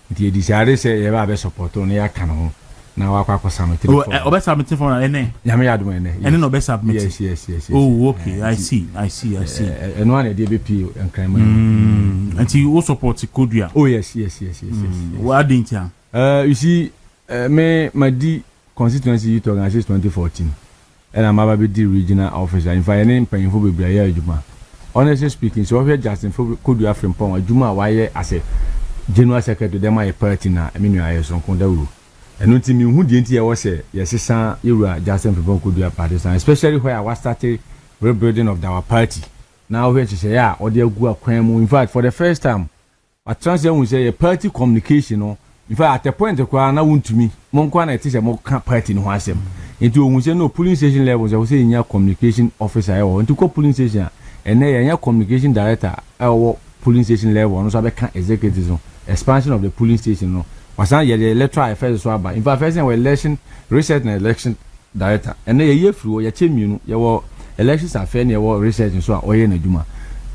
The desire say, you have a support on your canon. Now I summit. Oh, best submit for any. Yamiad, and no best submit. Yes. Oh, okay. I see. And one a DBP and crime. And you also support Kodia. Oh, yes. What didn't you? You see, my D constituency youth organization 2014. And I'm about to be regional officer. In fact, name paying for Biblia Juma. Honestly speaking, so here Justin Kodia from Poma Juma, why as a general secretary, them my party now. I mean, I son Kondauru. And no team who didn't hear was say, yes, son, you were Justin Fibon could do a party, especially where I was starting rebuilding of our party. Now, when she say, yeah, or dear Gua Quemo, in fact, for the first time, a transfer will say a party communication, or in fact, at the point of Kwana won't to me, Monkwana teacher more party in Wasem. Into we say no polling station levels, I will say in your communication officer or into co polling station, and then your communication director, our polling station level, and also executive expansion of the polling station. No. Was not yet the electoral affairs swab. In fact, first election, research and election director. And then a year through your team, your elections are fair, your research and so on, or in a Juma.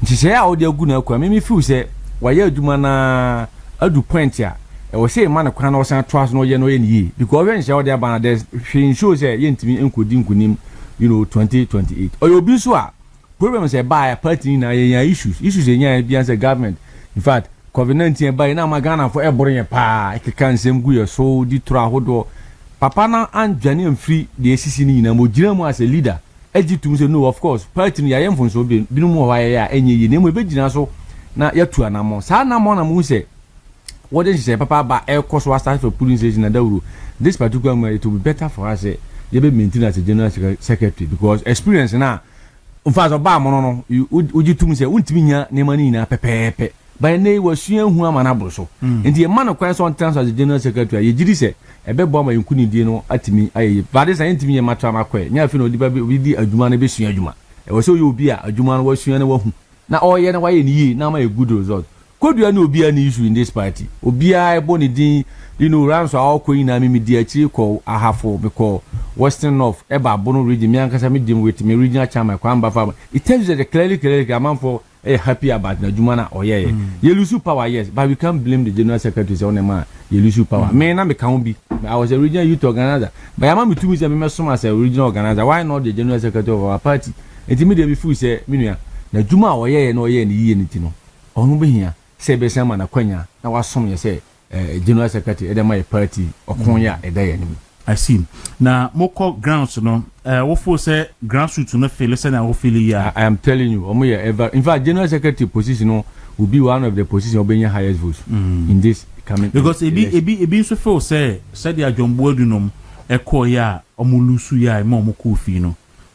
She say, how dear good now, me feel say, why you do mana a do point here. I was say, man, of Cranos and trust no ye, because when she out there, banner, there's she shows a yen to me and could 2028. Or you'll be so. Problems are by a party in issues in your government. In fact, COVID-19 by now Magana for every pa, I can't same good so di trahodo. Papa na and Janian free the ACC na Mojiramo as a leader. Eji say no, of course, party I am from so be no more why any name we be so na yatu anamo. Sa na mo na mu say what did she say? Papa ba air course was started for polling station na dauru. This particular way it will be better for us say you be maintain as a general secretary because experience na in fact ba mo no you uji say untimi nya nema ni na pepepe. By nay was she who am an abroso. And the man of Christ on terms as the general secretary, you did say, a bed bomber you couldn't do at me. I but this ain't me a matter of my quay. Near Fino, the a Jumana Bessia Juma. It was so you be a Juman was you and a woman. Now all yen away in ye, now my good result. Could you no be an issue in this party? Or be I bonny dean, rounds are all queen, I mean, dear Chico, I have for because Western North, Eba Bono region, Yankasa medium with me, regional charm, Quamba farmer. It tells you that the clearly amount for. Happy about the Jumana or you lose power, yes, but we can't blame the general secretary on a man. You lose power. Man, I can't be. I was a regional youth organizer, but I'm not too much as a regional organizer. Why not the general secretary of our party? And immediately before say, Minia, the Juma or no ye and ye anything. On be here, say Besama Quenya. Now was some you say, general secretary at my party or Konya a day enemy. I see. Now, more grounds, what for say grassroots no fail, listen, I will feel ya. I am telling you, ever. In fact, general secretary position will be one of the positions of being highest votes in this coming. Because it be so for say, said ya John Boydunum, a call ya, omulusu ya, momo kufino.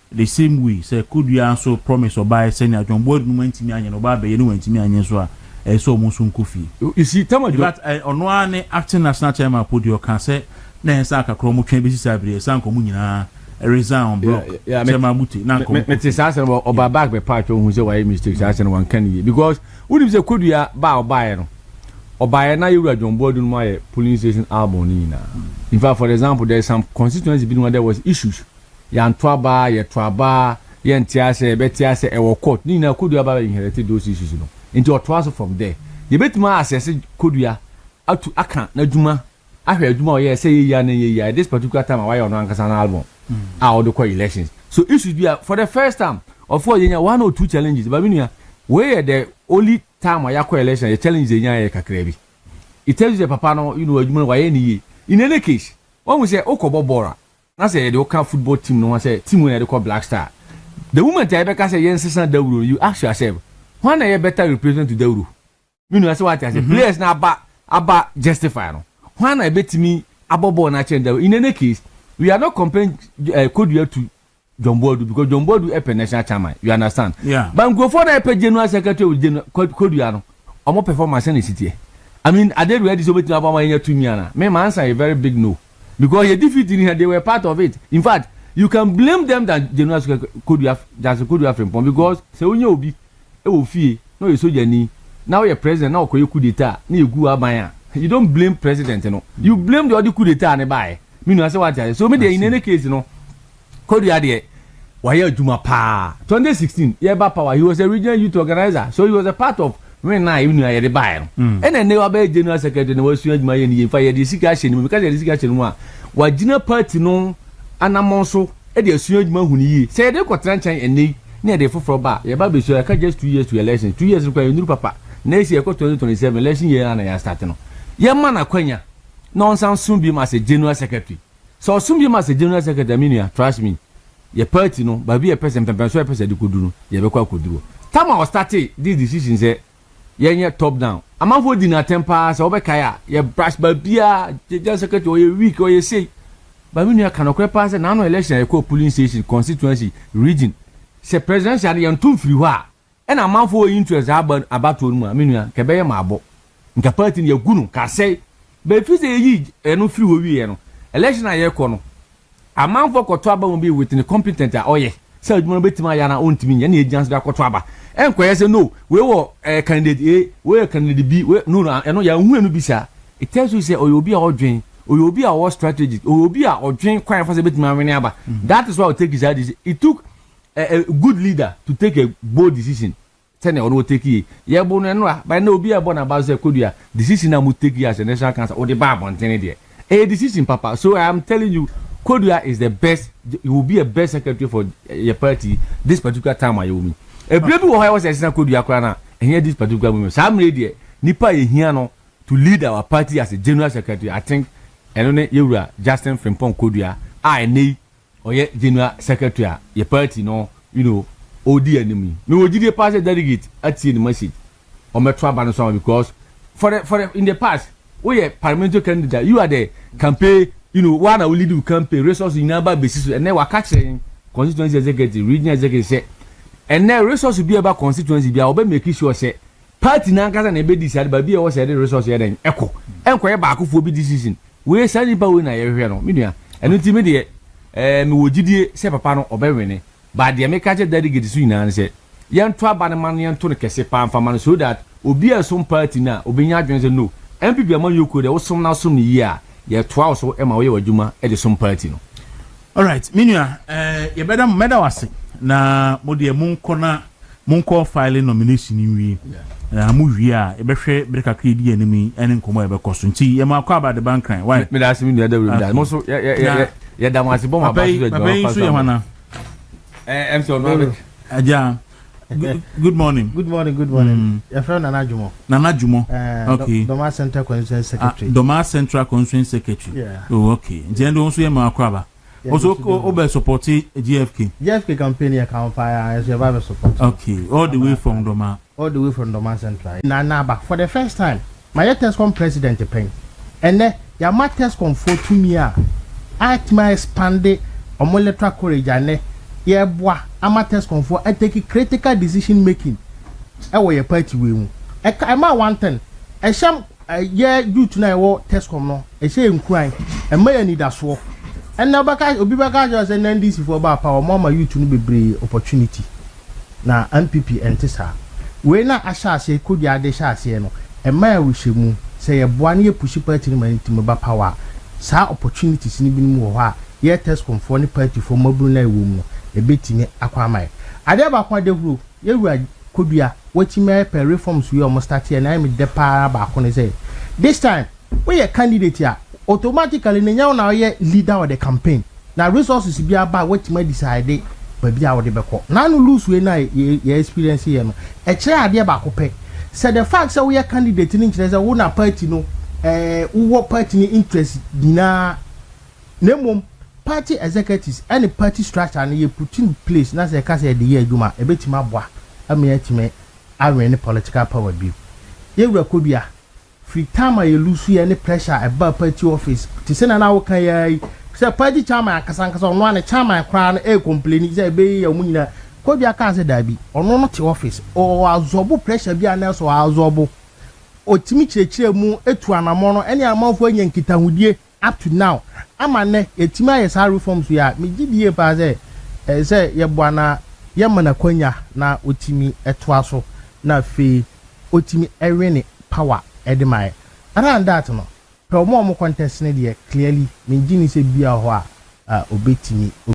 The same way, say, could you also promise or buy send ya John Boydunum went to me and Obabe, you went to me and Yeswa, a so musun kufi. You see, tell me that on one acting national chairman put your cancer. Na saka kromo twen besi sabre sanko mu nyina resign on block chema muti na ko me say oba back be part hu say why mistake say one can because we say kodua ba obaye no obaye na Yura John Boyd no my polling station album ni na in fact for example there is some constituency bin where there was issues ya ntwaba ye twaba ye ntiase be tiase e wo court ni na kodua ba inherited those issues no into otwaso from there ye betima assess kodua atu aka na dwuma ahwe adwuma o ye say ye na ye this particular time why on ankasa na album all the elections so it should be for the first time of course you one or two challenges but we where the only time why your election the challenge ye nya kakra bi it tells you papa no adwuma why ni in any case when we say okobobora na say the local football team no say team we dey call Black Star the moment I be say yen sesa dawuro you ask yourself when are you better represent to dawuro say what I say players na aba justify no when I bet me abobo na change in any case we are not comparing Kodua to John Bodu because John Bodu is a national chairman. You understand? Yeah. But go for the general secretary with general Koduano. I'm not performance in the city. I mean, I did ready to be about my year to me. My answer is a very big no. Because you defeated here, they were part of it. In fact, you can blame them that general could you have from because so when you be no you so jenny now you're president now you coup d'etat you go abaya. You don't blame president, you know. You blame the other coup d'etat and buy. Me no say what I so me in any case, you know. Could you add why you Juma pa 2016 Yeba Power, he was a regional youth organizer, so he was a part of when I even the buy. And then they were by general secretary and was my in fire discussion because the discussion what general party no and I'm also at the assumed man who ye say they got tranchine and they near the for bar. Yeba be sure I can just 2 years to election, 2 years require new papa. Next year 2027 election year and I starting. Yamana Quenya nonsense soon be as a general secretary. So soon be as a general secretary, mean trust me. Your party no, but be a person, so a person you could do, you could do. Time I was starting this decision, say, yeah, top down. I'm not for dinner temper, so Obekaya, your brush, but be a general secretary or a week or you say, but when you cannot pass an annual election, I call polling station, constituency, region, say presidential and two free war, and I'm not for interest about to I mean, Cabaya Mabo. Nka party ni egunu ka say be fi say yi enu free wo wi no election aye ko no amanfo koto aba mo be with the competent oye say adwuma betima ya na ontimi nya na agents da koto aba enkoye say no we wo candidate A we candidate B we no eno ya hu enu bi sa it tells you say oyo bi a odwen oyo bi a what strategy oyo bi a odwen kwan fa say betima wene aba. That is why I take his decision. It took a good leader to take a bold decision. Tene ono take ye ye bo no no ba na obi abo na ba say Kodua decision na mu take ye as a national council or the bar bontene there a decision papa. So I am telling you Kodua is the best. He will be a best secretary for your party this particular time I me a baby who was assistant Kodua kwana and here this particular moment some lady nipa ye here no to lead our party as a general secretary. I think enone yewura Justin Frimpong Kodua I need or ye general secretary your party no you know OD enemy. Me would you pass a delegate at the message or metro ban because for the in the past, we are parliamentary candidate, you are the campaign, you know, one I will lead campaign resources in number basis and then we're catching constituency executive, regional executive say, and then resources will be about constituency, be about making sure say party nankas and a bit decided by be was a resource here then echo and quite back for be decision. We send it when I hear no media and intermediate me would you say papa or Berwene. But the American delegate is and said, Yan Traba and money and Tony Casepan for man so that Obi a some party now, Obinya Jones no. MPP among you could also now some year, ye 12 so Emma or Juma at some party. All right, Minia, you better medawasi na modi munko filing nomination ni mu wia e be hwe breka kredi enemy ene nkomo e be koso nti ye ma kwa ba the bank crime why me da asimi no da we da mo so ye da ma se bom aba so ye hwana I'm so Aja. Good morning. Good morning. Your friend Nana Jumo. Okay. Doma Central Constituency Secretary. Doma Central Constituency Secretary. Yeah. Oh, okay. Jendo also ye ma akwaba. Also obe support GFK. GFK campaign here can fire as your support. Okay. All the way from Doma. All the way from Doma Central. Nana ba for the first time my Tescom president pen. And then your ma Tescom for 2 years. At my expanded omoletra courage and ye boa amateurs confo I take critical decision making e wo ye party we mu e ma one thing e sham ye youth na e wo Tescom no e she nkran e ma ya need so and na baka obi baka just NDC for ba power mama youth no bebre opportunity na NPP entisa we na asha se Kodua de sha se no e ma ya wo hwemu se ye boa na ye push party ni mantim ba power sa opportunities ni bi mu wo ha ye Tescom for ni party for mabru na e wo mu e betimi akwamai ade ba kwa de huru yewura Kodua watime per reforms we almost start here na me de pa ba ko ne say this time we a candidate here automatically nenya na ye leader of the campaign na resources bi aba watime decide ba bia wo de beko na no lose we na ye experience here no e kire ade ba ko pe say the fact say we a candidate ni kire say wo na party no wo party ni interest dina nemom party executives any party structure and you put in place na say ka say the year adwuma e betima boa ametime awen ni political power bi yewura Kodua free time you lose any pressure about party office to say na wo kan ya sɛ party chairman akasankasa ɔno ane chairman koraa no complain sɛ ɛbɛyi yɛ ɔmo nyinaa kɔdua kaa sɛ daabi ɔno no te office ɔazɔbo pressure bi a na ɛsɛ ɔazɔbo otimi kyerɛkyerɛ mu etu anamɔ no ɛne amanfo anya nkitahudie up to now ama nɛ etimi ayɛ saa reforms yi a megye die paa sɛ sɛ yɛboa na yɛma na kwanya na otimi ɛtoa so na afei otimi ɛwe ne power ɛde mae around that no pɛ ɔmo contest ne deɛ clearly megye ne sɛ bia hɔ a obetimi